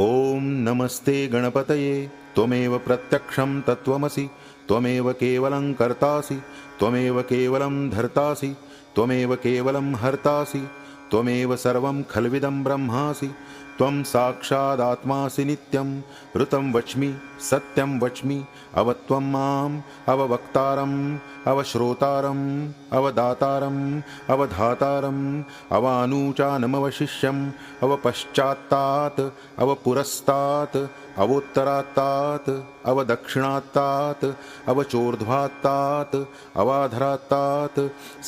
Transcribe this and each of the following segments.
ओम नमस्ते गणपतये त्वमेव प्रत्यक्षं तत्त्वमसि त्वमेव केवलं कर्तासि त्वमेव केवलं धर्तासि त्वमेव केवलं हर्तासि त्वमेव सर्वं खल्विदं ब्रह्मासि त्वं साक्षादात्मासि नित्यं ऋतं वच्मि सत्यं वच्मि अवत्वं माम् अववक्तारम् अवश्रोतारम् अवदातारम् अवधातारम् अवानूचानमवशिष्यम् अवपश्चात्तात् अवपुरस्तात् अवोत्तरात्तात् अवदक्षिणात्तात् अवचोर्ध्वात्तात् अवाधरात्तात्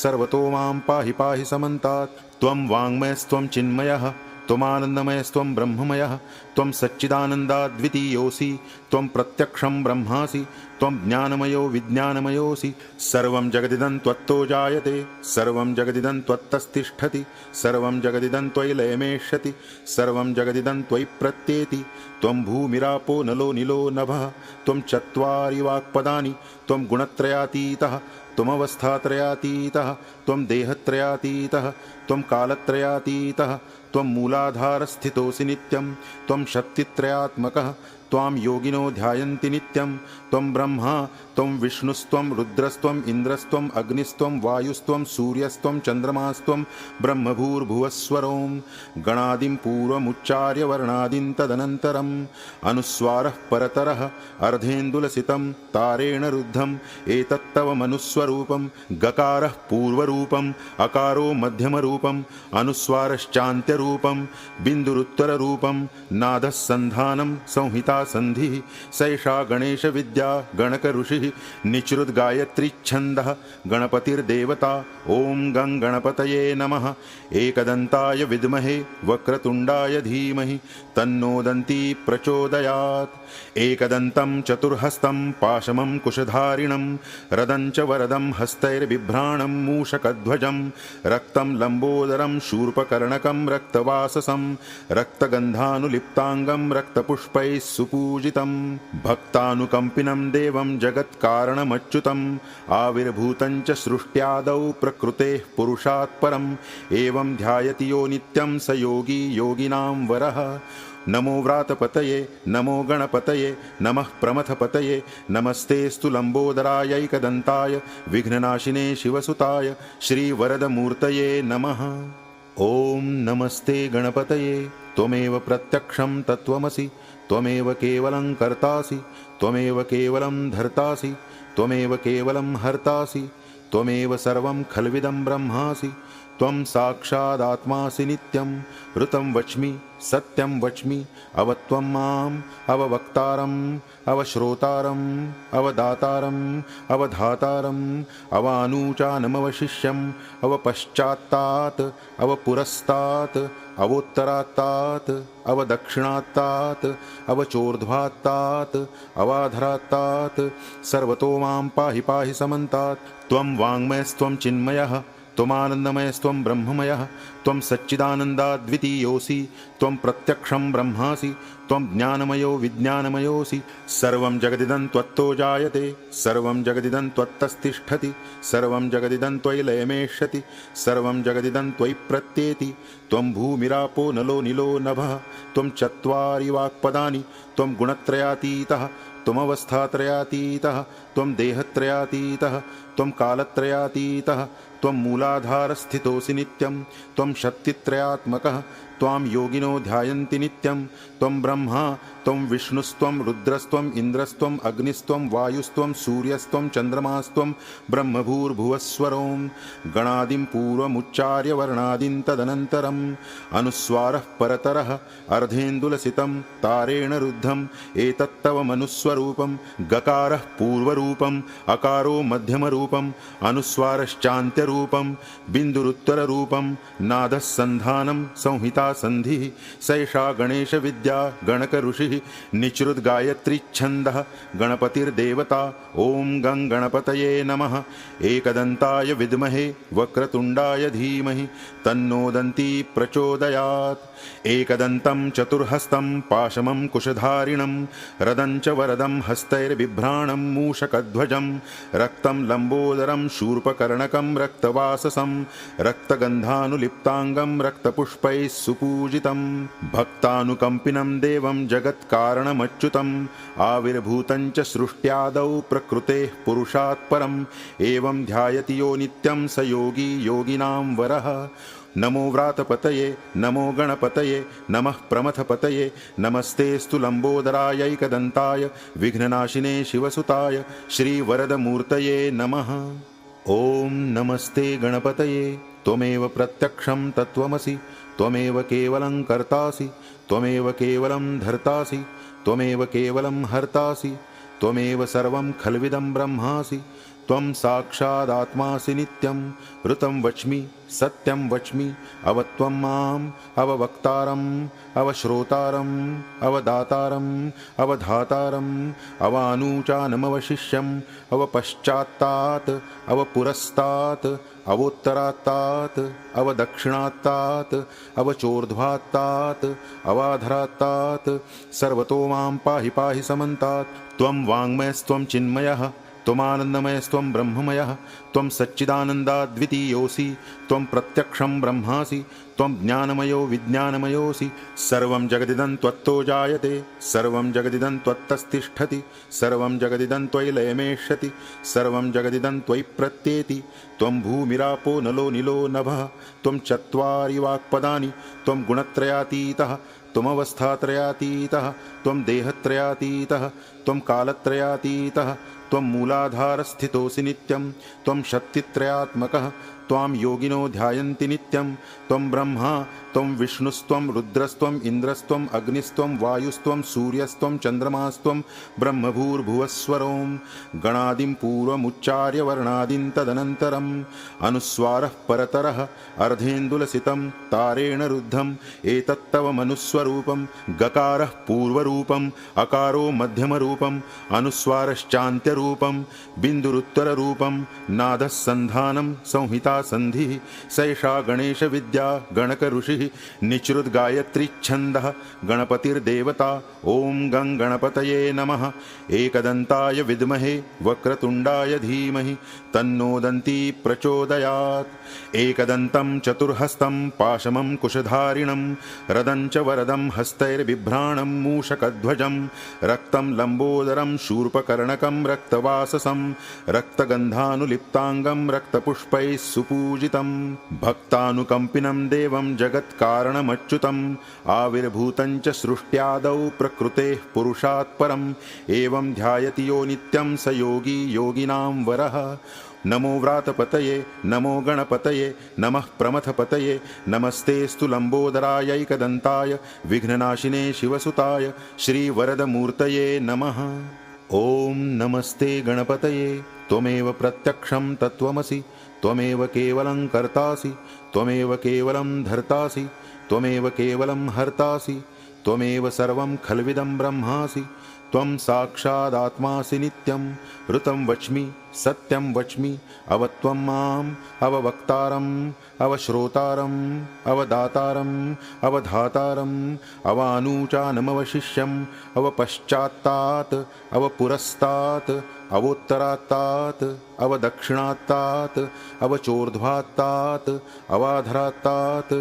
सर्वतो मां पाहि पाहि समन्तात्। त्वं वाङ्मयस्त्वं चिन्मयः त्वमानन्दमयस्त्वं ब्रह्ममयः त्वं सच्चिदानन्दाद्वितीयोऽसि त्वं प्रत्यक्षं ब्रह्मासि त्वं ज्ञानमयो विज्ञानमयोऽसि। सर्वं जगदिदं त्वत्तो जायते सर्वं जगदिदं त्वत्तस्तिष्ठति सर्वं जगदिदं त्वयि लयमेष्यति सर्वं जगदिदं त्वयि प्रत्येति। त्वं भूमिरापो नलो निलो नभः त्वं चत्वारि वाक्पदानि त्वं गुणत्रयातीतः त्वमवस्थात्रयातीतः त्वं देहत्रयातीतः त्वं कालत्रयातीतः त्वं मूलाधारस्थितोऽसि नित्यं त्वं शक्तित्रयात्मकः त्वां योगिनो ध्यायन्ति नित्यं। त्वं ब्रह्मा त्वं विष्णुस्त्वं रुद्रस्त्वं इन्द्रस्त्वं अग्निस्त्वं वायुस्त्वं सूर्यस्त्वं चन्द्रमास्त्वं ब्रह्मभूर्भुवस्वरों गणादिं पूर्वमुच्चार्य वर्णादिं तदनन्तरम् अनुस्वारः परतरः अर्धेन्दुलसितं तारेण रुद्धम् एतत्तव मनुस्वरूपं गकारः पूर्वरूपम् अकारो मध्यमरूपम् अनुस्वारश्चान्त्यरूपं बिन्दुरुत्तररूपं नादः सन्धानं संहिता सन्धिः सैषा गणेश विद्या गणक ऋषिः निचृत गायत्री छन्दः गणपतिर्देवता। ओम गं गणपतये नमः। एकदन्ताय विद्महे वक्रतुण्डाय धीमहि तन्नो दन्ती प्रचोदयात्। एकदन्तं चतुर्हस्तं पाशमं कुशधारिणं रदं च वरदं हस्तैर्बिभ्राणं मूषकध्वजं रक्तं लम्बोदरं शूर्पकर्णकं रक्तवाससं रक्तगन्धानुलिप्ताङ्गं रक्तपुष्पैः सुपूजितं भक्तानुकम्पिनं देवं जगत्कारणमच्युतम् आविर्भूतं च सृष्ट्यादौ प्रकृतेः पुरुषात् परम् एवं ध्यायति यो नित्यं स योगी योगिनां वरः। नमो व्रातपतये नमो गणपतये नमः प्रमथपतये नमस्तेस्तु लम्बोदरायैकदन्ताय विघ्ननाशिने शिवसुताय श्रीवरदमूर्तये नमः। ओम नमस्ते गणपतये त्वमेव प्रत्यक्षं तत्त्वमसि त्वमेव केवलं कर्तासि त्वमेव केवलं धर्तासि त्वमेव केवलं हर्तासि त्वमेव सर्वं खल्विदं ब्रह्मासि त्वं साक्षादात्मासि नित्यं ऋतं वच्मि सत्यं वच्मि अवत्वं माम् अववक्तारम् अवश्रोतारम् अवदातारम् अवधातारम् अवानूचानमवशिष्यम् अवपश्चात्तात् अवपुरस्तात् अवोत्तरात्तात् अवदक्षिणात्तात् अवचोर्ध्वात्तात् अवाधरात्तात् सर्वतो मां पाहि पाहि समन्तात्। त्वं वाङ्मयस्त्वं चिन्मयः त्वमानन्दमयस्त्वं ब्रह्ममयः त्वं सच्चिदानन्दाद्वितीयोऽसि त्वं प्रत्यक्षं ब्रह्मासि त्वं ज्ञानमयो विज्ञानमयोऽसि। सर्वं जगदिदं त्वत्तो जायते सर्वं जगदिदं त्वत्तस्तिष्ठति सर्वं जगदिदं त्वयि लयमेष्यति सर्वं जगदिदं त्वयि प्रत्येति। त्वं भूमिरापो नलो निलो नभः त्वं चत्वारि वाक्पदानि त्वं गुणत्रयातीतः त्वमवस्थात्रयातीतः त्वं देहत्रयातीतः त्वं कालत्रयातीतः त्वं मूलाधारस्थितोऽसि नित्यं त्वं शक्तित्रयात्मकः त्वां योगिनो ध्यायन्ति नित्यं। त्वं ब्रह्मा त्वं विष्णुस्त्वं रुद्रस्त्वं इन्द्रस्त्वं अग्निस्त्वं वायुस्त्वं सूर्यस्त्वं चन्द्रमास्त्वं ब्रह्मभूर्भुवस्वरों गणादिं पूर्वमुच्चार्य वर्णादिं तदनन्तरम् अनुस्वारः परतरः अर्धेन्दुलसितं तारेण रुद्धम् एतत्तव मनुस्वरूपं गकारः पूर्वरूपम् अकारो मध्यमरूपम् अनुस्वारश्चान्त्यरूपं बिन्दुरुत्तररूपं नादः सन्धानं संहिता सन्धिः सैषा गणेश विद्या गणक ऋषिः निचृत गायत्री छन्दः गणपतिर्देवता। ओम गं गणपतये नमः। एकदन्ताय विद्महे वक्रतुण्डाय धीमहि तन्नो दन्ती प्रचोदयात्। एकदन्तं चतुर्हस्तं पाशमं कुशधारिणं रदं च वरदं हस्तैर्बिभ्राणं मूषकध्वजं रक्तं लम्बो लम्बोदरं शूर्पकर्णकं रक्तवाससं रक्तगन्धानुलिप्ताङ्गं रक्तपुष्पैः सुपूजितं भक्तानुकम्पिनं देवं जगत्कारणमच्युतम् आविर्भूतं च सृष्ट्यादौ प्रकृतेः पुरुषात् परम् एवं ध्यायति यो नित्यं स योगी योगिनां वरः। नमो व्रातपतये नमो गणपतये नमः प्रमथपतये नमस्तेऽस्तु लम्बोदरायैकदन्ताय विघ्ननाशिने शिवसुताय श्रीवरदमूर्तये नमः। ॐ नमस्ते गणपतये त्वमेव प्रत्यक्षं तत्त्वमसि त्वमेव केवलं कर्तासि त्वमेव केवलं धर्तासि त्वमेव केवलं हर्तासि त्वमेव सर्वं खल्विदं ब्रह्मासि त्वं साक्षादात्मासि नित्यं ऋतं वच्मि सत्यं वच्मि अवत्वं माम् अववक्तारम् अवश्रोतारम् अवदातारम् अवधातारम् अवानूचानमवशिष्यम् अवपश्चात्तात् अवपुरस्तात् अवोत्तरात्तात् अवदक्षिणात्तात् अवचोर्ध्वात्तात् अवाधरात्तात् सर्वतो मां पाहि पाहि समन्तात्। त्वं वाङ्मयस्त्वं चिन्मयः त्वमानन्दमयस्त्वं ब्रह्ममयः त्वं सच्चिदानन्दाद्वितीयोऽसि त्वं प्रत्यक्षं ब्रह्मासि त्वं ज्ञानमयो विज्ञानमयोऽसि। सर्वं जगदिदं त्वत्तो जायते सर्वं जगदिदं त्वत्तस्तिष्ठति सर्वं जगदिदं त्वयि लयमेष्यति सर्वं जगदिदं त्वयि प्रत्येति। त्वं भूमिरापो नलो निलो नभः त्वं चत्वारि वाक्पदानि त्वं गुणत्रयातीतः त्वमवस्थात्रयातीतः त्वं देहत्रयातीतः त्वं कालत्रयातीतः त्वं मूलाधारस्थितोऽसि नित्यं त्वं शक्तित्रयात्मकः त्वां योगिनो ध्यायन्ति नित्यं। त्वं ब्रह्मा त्वं विष्णुस्त्वं रुद्रस्त्वम् इन्द्रस्त्वम् अग्निस्त्वं वायुस्त्वं सूर्यस्त्वं चन्द्रमास्त्वं ब्रह्मभूर्भुवस्वरों गणादिं पूर्वमुच्चार्य वर्णादिं तदनन्तरम् अनुस्वारः परतरः अर्धेन्दुलसितं तारेण रुद्धम् एतत्तव मनुस्वरूपं गकारः पूर्वरूपम् अकारो मध्यमरूपम् अनुस्वारश्चान्त्यरूपं बिन्दुरुत्तररूपं नादः सन्धानं संहिता संधिः सैषा गणेश विद्या गणक ऋषिः निचृद्गायत्री छन्दः गणपतिर्देवता। ॐ गं गणपतये नमः। एकदन्ताय विद्महे वक्रतुण्डाय धीमहि तन्नो दन्ती प्रचोदयात्। एकदन्तं चतुर्हस्तं पाशमं कुशधारिणं रदं च वरदं हस्तैर्बिभ्राणं मूषकध्वजं रक्तं लम्बोदरं शूर्पकर्णकं रक्तवाससं रक्तगन्धानुलिप्ताङ्गं रक्तपुष्पैः सुपूजितं भक्तानुकम्पिनं देवं जगत्कारणमच्युतम् आविर्भूतं च सृष्ट्यादौ प्रकृतेः पुरुषात् परम् एवं ध्यायति यो नित्यं स योगी योगिनां वरः। नमो व्रातपतये नमो गणपतये नमः प्रमथपतये नमस्तेऽस्तु लम्बोदरायैकदन्ताय विघ्ननाशिने शिवसुताय श्रीवरदमूर्तये नमः। ॐ नमस्ते गणपतये त्वमेव प्रत्यक्षं तत्त्वमसि त्वमेव केवलं कर्तासि त्वमेव केवलं धर्तासि त्वमेव केवलं हर्तासि त्वमेव सर्वं खल्विदं ब्रह्मासि त्वं साक्षादात्मासि नित्यं ऋतं वच्मि सत्यं वच्मि अवत्वं माम् अववक्तारम् अवश्रोतारम् अवदातारम् अवधातारम् अवानूचानमवशिष्यम् अवपश्चात्तात् अवपुरस्तात् अवोत्तरात्तात् अवदक्षिणात्तात् अवचोर्ध्वात्तात् अवाधरात्तात्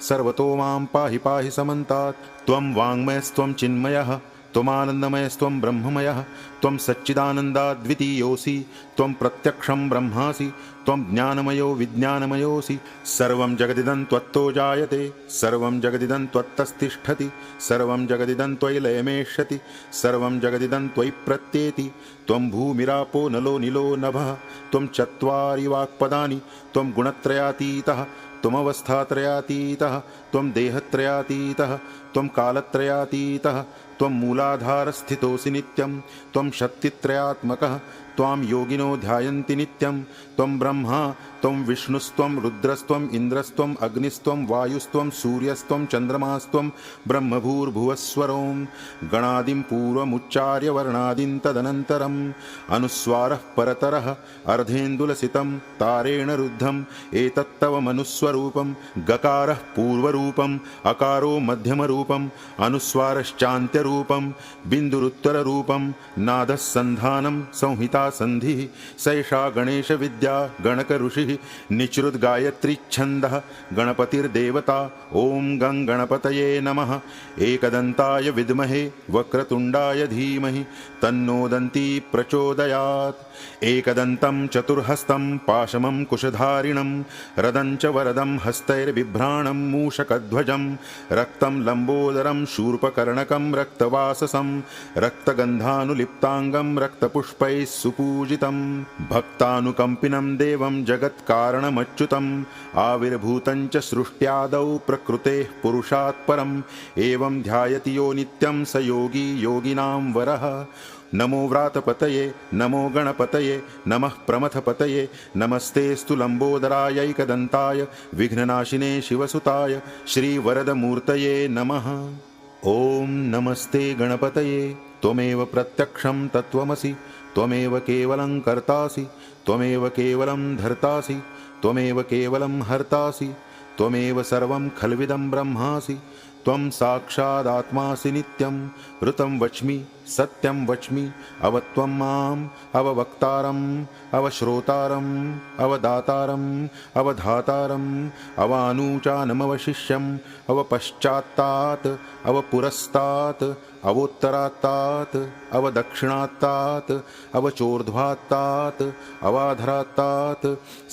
सर्वतो मां पाहि पाहि समन्तात्। त्वं वाङ्मयस्त्वं चिन्मयः त्वमानन्दमयस्त्वं ब्रह्ममयः त्वं सच्चिदानन्दाद्वितीयोऽसि त्वं प्रत्यक्षं ब्रह्मासि त्वं ज्ञानमयो विज्ञानमयोऽसि। सर्वं जगदिदं त्वत्तो जायते सर्वं जगदिदं त्वत्तस्तिष्ठति सर्वं जगदिदं त्वयि लयमेष्यति सर्वं जगदिदं त्वयि प्रत्येति। त्वं भूमिरापो नलो निलो नभः त्वं चत्वारि वाक्पदानि त्वं गुणत्रयातीतः त्वमवस्थात्रयातीतः त्वं देहत्रयातीतः त्वं कालत्रयातीतः त्वं मूलाधारस्थितोऽसि नित्यं त्वं शक्तित्रयात्मकः त्वां योगिनो ध्यायन्ति नित्यं। त्वं ब्रह्मा त्वं विष्णुस्त्वं रुद्रस्त्वम् इन्द्रस्त्वम् अग्निस्त्वं वायुस्त्वं सूर्यस्त्वं चन्द्रमास्त्वं ब्रह्मभूर्भुवस्वरों गणादिं पूर्वमुच्चार्य वर्णादिं तदनन्तरम् अनुस्वारः परतरः अर्धेन्दुलसितं तारेण रुद्धम् एतत्तव मनुस्वरूपं गकारः पूर्वरूपम् अकारो मध्यमरूपम् अनुस्वारश्चान्त्यरूपम् बिन्दुरुत्तररूपं बिन्दुरुत्तररूपं नादस्सन्धानं संहिता सन्धिः सैषा गणेशविद्या गणकऋषिः निचृद्गायत्रीच्छन्दः गणपतिर्देवता ॐ गं गणपतये नमः। एकदन्ताय विद्महे वक्रतुण्डाय धीमहि तन्नो दन्ती प्रचोदयात्। एकदन्तं चतुर्हस्तं पाशमं कुशधारिणं रदं च वरदं हस्तैर्बिभ्राणं मूषकध्वजं रक्तं लम्बोदरं शूर्पकर्णकं रक्तवाससं रक्तगन्धानुलिप्ताङ्गं रक्तपुष्पैः सुपूजितं भक्तानुकम्पिनं देवं जगत्कारणमच्युतम् आविर्भूतं च सृष्ट्यादौ प्रकृतेः पुरुषात् परम् एवं ध्यायति यो नित्यं स योगी योगिनां वरः। नमो व्रातपतये नमो गणपतये नमः प्रमथपतये नमस्तेस्तु लम्बोदरायैकदन्ताय विघ्ननाशिने शिवसुताय श्रीवरदमूर्तये नमः। ॐ नमस्ते गणपतये त्वमेव प्रत्यक्षं तत्त्वमसि त्वमेव केवलं कर्तासि त्वमेव केवलं धर्तासि त्वमेव केवलं हर्तासि त्वमेव सर्वं खल्विदं ब्रह्मासि त्वं साक्षादात्मासि नित्यं ऋतं वच्मि सत्यं वच्मि अवत्वं माम् अववक्तारम् अवश्रोतारम् अवदातारम् अवधातारम् अवानूचानमवशिष्यम् अवपश्चात्तात् अवपुरस्तात् अवोत्तरात्तात् अवदक्षिणात्तात् अवचोर्ध्वात्तात् अवाधरात्तात्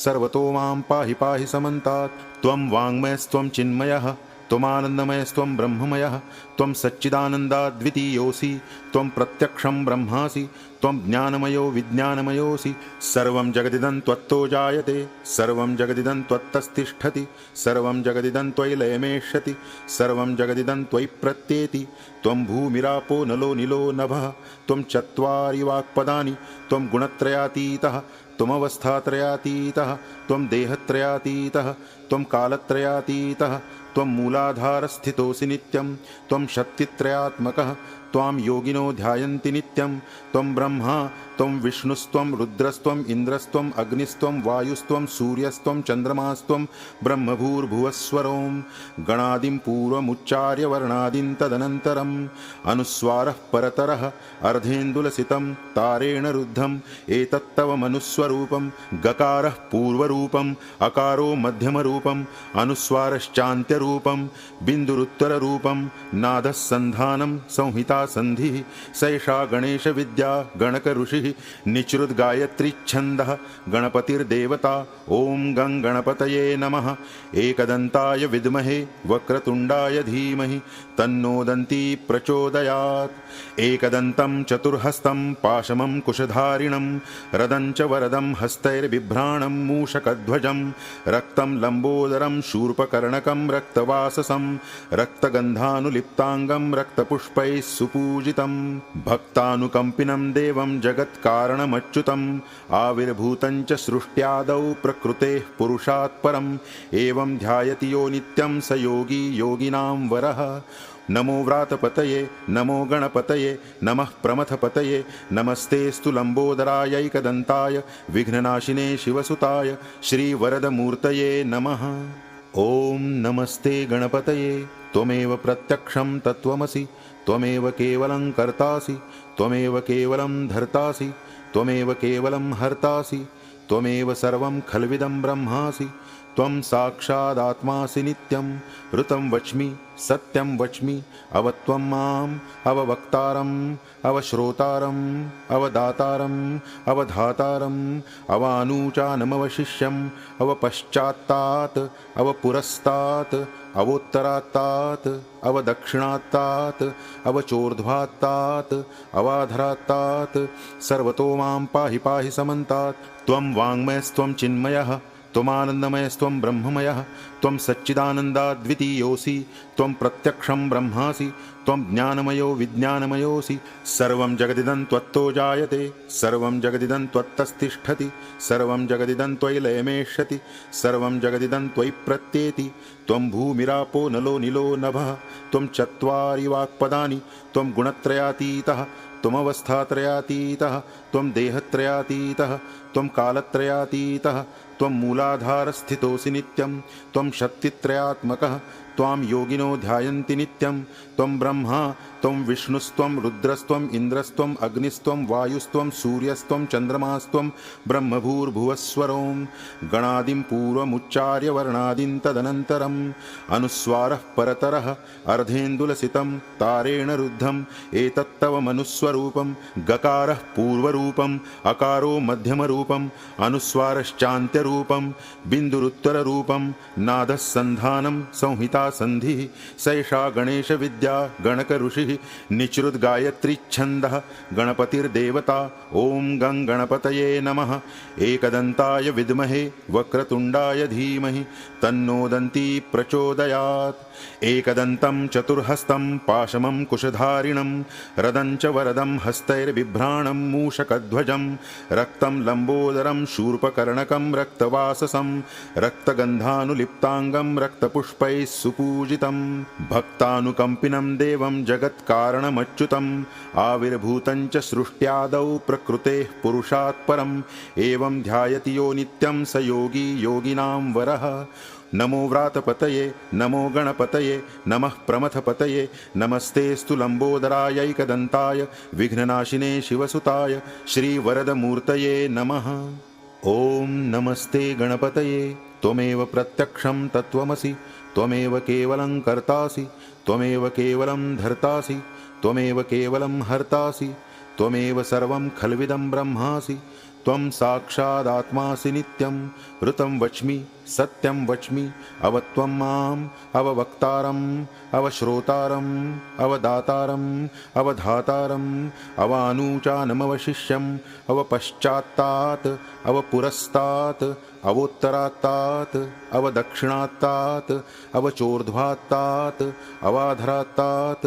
सर्वतो मां पाहि पाहि समन्तात्। त्वं वाङ्मयस्त्वं चिन्मयः त्वमानन्दमयस्त्वं ब्रह्ममयः त्वं सच्चिदानन्दाद्वितीयोऽसि त्वं प्रत्यक्षं ब्रह्मासि त्वं ज्ञानमयो विज्ञानमयोऽसि सर्वं जगदिदं त्वत्तो जायते सर्वं जगदिदं त्वत्तस्तिष्ठति सर्वं जगदिदं त्वयि लयमेष्यति सर्वं जगदिदं त्वयि प्रत्येति त्वं भूमिरापो नलो निलो नभः त्वं चत्वारि वाक्पदानि त्वं गुणत्रयातीतः त्वमवस्थात्रयातीतः त्वं देहत्रयातीतः त्वं कालत्रयातीतः त्वं मूलाधारस्थितोऽसि नित्यं त्वं शक्तित्रयात्मकः त्वां योगिनो ध्यायन्ति नित्यं त्वं ब्रह्मा त्वं विष्णुस्त्वं रुद्रस्त्वं इन्द्रस्त्वं अग्निस्त्वं वायुस्त्वं सूर्यस्त्वं चन्द्रमास्त्वं ब्रह्मभूर्भुवस्वरों गणादिं पूर्वमुच्चार्य वर्णादिं तदनन्तरम् अनुस्वारः परतरः अर्धेन्दुलसितं तारेण रुद्धम् एतत्तव मनुस्वरूपं गकारः पूर्वरूपम् अकारो मध्यमरूपम् अनुस्वारश्चान्त्यरूपं बिन्दुरुत्तररूपं नादस्सन्धानं संहिता सन्धिः सैषा गणेशविद्या गणकऋषिः निचृद्गायत्रीच्छन्दः गणपतिर्देवता ॐ गं गणपतये नमः। एकदन्ताय विद्महे वक्रतुण्डाय धीमहि तन्नो दन्ती प्रचोदयात्। एकदन्तं चतुर्हस्तं पाशमं कुशधारिणं रदं च वरदं हस्तैर्बिभ्राणं मूषकध्वजं रक्तं लम्बोदरं शूर्पकर्णकं रक्तवाससं रक्तगन्धानुलिप्ताङ्गं रक्तपुष्पैः सुपूजितं भक्तानुकम्पिनं देवं जगत्कारणमच्युतम् आविर्भूतं च सृष्ट्यादौ प्रकृतेः पुरुषात् परम् एवं ध्यायति यो नित्यं स योगी योगिनां वरः। नमो व्रातपतये नमो गणपतये नमः प्रमथपतये नमस्तेस्तु लम्बोदरायैकदन्ताय विघ्ननाशिने शिवसुताय श्रीवरदमूर्तये नमः। ॐ नमस्ते गणपतये त्वमेव प्रत्यक्षं तत्त्वमसि त्वमेव केवलं कर्तासि त्वमेव केवलं धर्तासि त्वमेव केवलं हर्तासि त्वमेव सर्वं खल्विदं ब्रह्मासि त्वं साक्षादात्मासि नित्यं ऋतं वच्मि सत्यं वच्मि अवत्वं माम् अववक्तारम् अवश्रोतारम् अवदातारम् अवधातारम् अवानूचानमवशिष्यम् अवपश्चात्तात् अवपुरस्तात् अवोत्तरात्तात् अवदक्षिणात्तात् अवचोर्ध्वात्तात् अवाधरात्तात् सर्वतो मां पाहि पाहि समन्तात्। त्वं वाङ्मयस्त्वं चिन्मयः त्वमानन्दमयस्त्वं ब्रह्ममयः त्वं सच्चिदानन्दाद्वितीयोऽसि त्वं प्रत्यक्षं ब्रह्मासि त्वं ज्ञानमयो विज्ञानमयोऽसि सर्वं जगदिदं त्वत्तो जायते सर्वं जगदिदं त्वत्तस्तिष्ठति सर्वं जगदिदं त्वयि लयमेष्यति सर्वं जगदिदं त्वयि प्रत्येति त्वं भूमिरापो नलो निलो नभः त्वं चत्वारि वाक्पदानि त्वं गुणत्रयातीतः त्वमवस्थात्रयातीतः त्वं देहत्रयातीतः त्वं कालत्रयातीतः त्वं मूलाधारस्थितोऽसि नित्यं त्वं शक्तित्रयात्मकः त्वां योगिनो ध्यायन्ति नित्यं त्वं ब्रह्मा त्वं विष्णुस्त्वं रुद्रस्त्वं इन्द्रस्त्वं अग्निस्त्वं वायुस्त्वं सूर्यस्त्वं चन्द्रमास्त्वं ब्रह्मभूर्भुवस्वरों गणादिं पूर्वमुच्चार्य वर्णादिं तदनन्तरम् अनुस्वारः परतरः अर्धेन्दुलसितं तारेण रुद्धम् एतत्तव मनुस्वरूपं गकारः पूर्वरूपम् अकारो मध्यमरूपम् अनुस्वारश्चान्त्यरूपं बिन्दुरुत्तररूपं नादः सन्धानं संहिता संधिः सैषा गणेश विद्या गणक ऋषिः निचृद्गायत्री छन्दः गणपतिर्देवता ॐ गं गणपतये नमः एकदन्ताय विद्महे वक्रतुण्डाय धीमहि तन्नो दन्ती प्रचोदयात् एकदन्तं चतुर्हस्तं पाशमं कुशधारिणं रदं च वरदं हस्तैर्बिभ्राणं मूषकध्वजं रक्तं लम्बोदरं शूर्पकर्णकं रक्तवाससं रक्तगन्धानुलिप्ताङ्गं रक्तपुष्पैः सुपूजितं भक्तानुकम्पिनं देवं जगत्कारणमच्युतम् आविर्भूतं च सृष्ट्यादौ प्रकृतेः पुरुषात् परम् एवं ध्यायति यो नित्यं स योगी योगिनां वरः नमो व्रातपतये नमो गणपतये नमः प्रमथपतये नमस्तेस्तु लम्बोदरायैकदन्ताय विघ्ननाशिने शिवसुताय श्रीवरदमूर्तये नमः। ॐ नमस्ते गणपतये त्वमेव प्रत्यक्षं तत्त्वमसि त्वमेव केवलं कर्तासि त्वमेव केवलं धर्तासि त्वमेव केवलं हर्तासि त्वमेव सर्वं खल्विदं ब्रह्मासि त्वं साक्षादात्मासि नित्यं ऋतं वच्मि सत्यं वच्मि अवत्वं माम् अववक्तारम् अवश्रोतारम् अवदातारम् अवधातारम् अवानूचानमवशिष्यम् अवपश्चात्तात् अवपुरस्तात् अवोत्तरात्तात् अवदक्षिणात्तात् अवचोर्ध्वात्तात् अवाधरात्तात्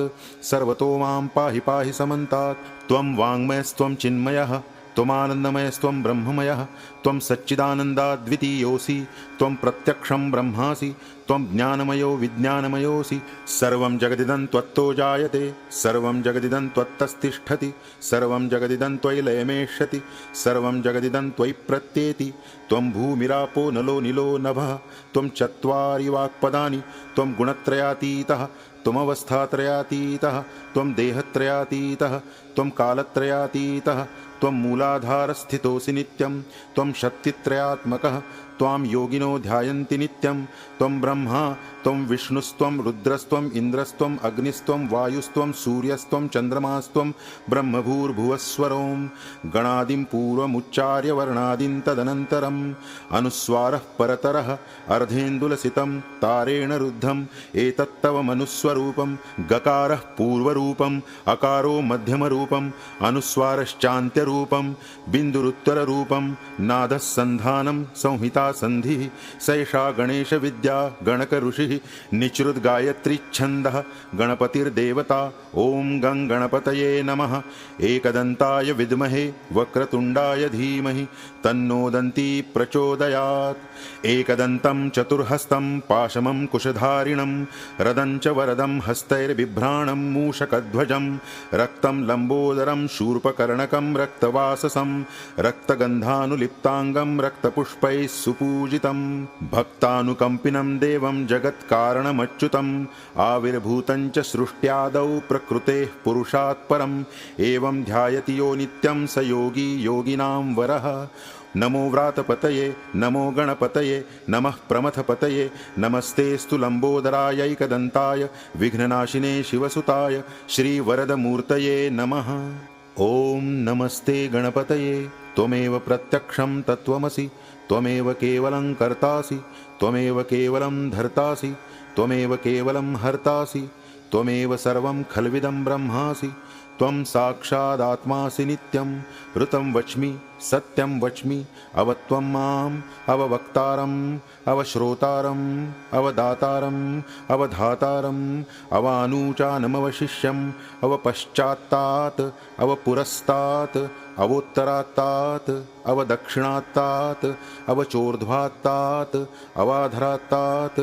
सर्वतो मां पाहि पाहि समन्तात् त्वं वाङ्मयस्त्वं चिन्मयः त्वमानन्दमयस्त्वं ब्रह्ममयः त्वं सच्चिदानन्दाद्वितीयोऽसि त्वं प्रत्यक्षं ब्रह्मासि त्वं ज्ञानमयो विज्ञानमयोऽसि सर्वं जगदिदं त्वत्तो जायते सर्वं जगदिदं त्वत्तस्तिष्ठति सर्वं जगदिदं त्वयि लयमेष्यति सर्वं जगदिदं त्वयि प्रत्येति त्वं भूमिरापो नलो निलो नभः त्वं चत्वारि वाक्पदानि त्वं गुणत्रयातीतः त्वमवस्थात्रयातीतः त्वं देहत्रयातीतः त्वं कालत्रयातीतः त्वं मूलाधारस्थितोऽसि नित्यं त्वं शक्तित्रयात्मकः त्वां योगिनो ध्यायन्ति नित्यं त्वं ब्रह्मा त्वं विष्णुस्त्वं रुद्रस्त्वं इन्द्रस्त्वं अग्निस्त्वं वायुस्त्वं सूर्यस्त्वं चन्द्रमास्त्वं ब्रह्मभूर्भुवस्वरों गणादिं पूर्वमुच्चार्य वर्णादिं तदनन्तरम् अनुस्वारः परतरः अर्धेन्दुलसितं तारेण रुद्धम् एतत्तव मनुस्वरूपं गकारः पूर्वरूपम् अकारो मध्यमरूपम् अनुस्वारश्चान्त्यरूपं बिन्दुरुत्तररूपं नादः सन्धानं संहिता संधिः सैषा गणेश विद्या गणक ऋषिः निचृद्गायत्री छन्दः गणपतिर्देवता ॐ गं गणपतये नमः एकदन्ताय विद्महे वक्रतुण्डाय धीमहि तन्नो दन्ती प्रचोदयात् एकदन्तं चतुर्हस्तं पाशमं कुशधारिणं रदं च वरदं हस्तैर्बिभ्राणं मूषकध्वजं रक्तं लम्बोदरं शूर्पकर्णकं रक्तवाससं रक्तगन्धानुलिप्ताङ्गं रक्तपुष्पैः सुपूजितं भक्तानुकम्पिनं देवं जगत्कारणमच्युतम् आविर्भूतं च सृष्ट्यादौ प्रकृतेः पुरुषात् परम् एवं ध्यायति यो नित्यं स योगी योगिनां वरः नमो व्रातपतये नमो गणपतये नमः प्रमथपतये नमस्तेस्तु लम्बोदरायैकदन्ताय विघ्ननाशिने शिवसुताय श्रीवरदमूर्तये नमः। ॐ नमस्ते गणपतये त्वमेव प्रत्यक्षं तत्त्वमसि त्वमेव केवलं कर्तासि त्वमेव केवलं धर्तासि त्वमेव केवलं हर्तासि त्वमेव सर्वं खल्विदं ब्रह्मासि त्वं साक्षादात्मासि नित्यं ऋतं वच्मि सत्यं वच्मि अवत्वं माम् अववक्तारम् अवश्रोतारम् अवदातारम् अवधातारम् अवानूचानमवशिष्यम् अवपश्चात्तात् अवपुरस्तात् अवोत्तरात्तात् अवदक्षिणात्तात् अवचोर्ध्वात्तात् अवाधरात्तात्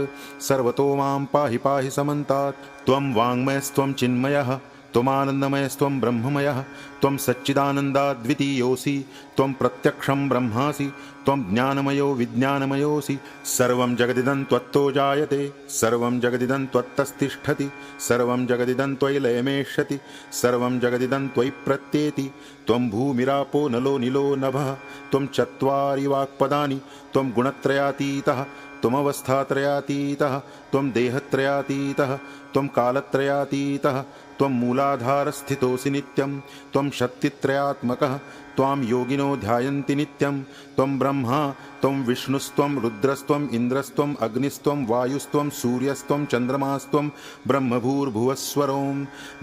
सर्वतो मां पाहि पाहि समन्तात् त्वं वाङ्मयस्त्वं चिन्मयः त्वमानन्दमयस्त्वं ब्रह्ममयः त्वं सच्चिदानन्दाद्वितीयोऽसि त्वं प्रत्यक्षं ब्रह्मासि त्वं ज्ञानमयो विज्ञानमयोऽसि सर्वं जगदिदं त्वत्तो जायते सर्वं जगदिदं त्वत्तस्तिष्ठति सर्वं जगदिदं त्वयि लयमेष्यति सर्वं जगदिदं त्वयि प्रत्येति त्वं भूमिरापो नलो नीलो नभः त्वं चत्वारि वाक्पदानि त्वं गुणत्रयातीतः त्वमवस्थात्रयातीतः त्वं देहत्रयातीतः त्वं कालत्रयातीतः त्वं मूलाधारस्थितोऽसि नित्यं त्वं शक्तित्रयात्मकः त्वां योगिनो ध्यायन्ति नित्यं त्वं ब्रह्मा त्वं विष्णुस्त्वं रुद्रस्त्वं इन्द्रस्त्वं अग्निस्त्वं वायुस्त्वं सूर्यस्त्वं चन्द्रमास्त्वं ब्रह्मभूर्भुवस्वरों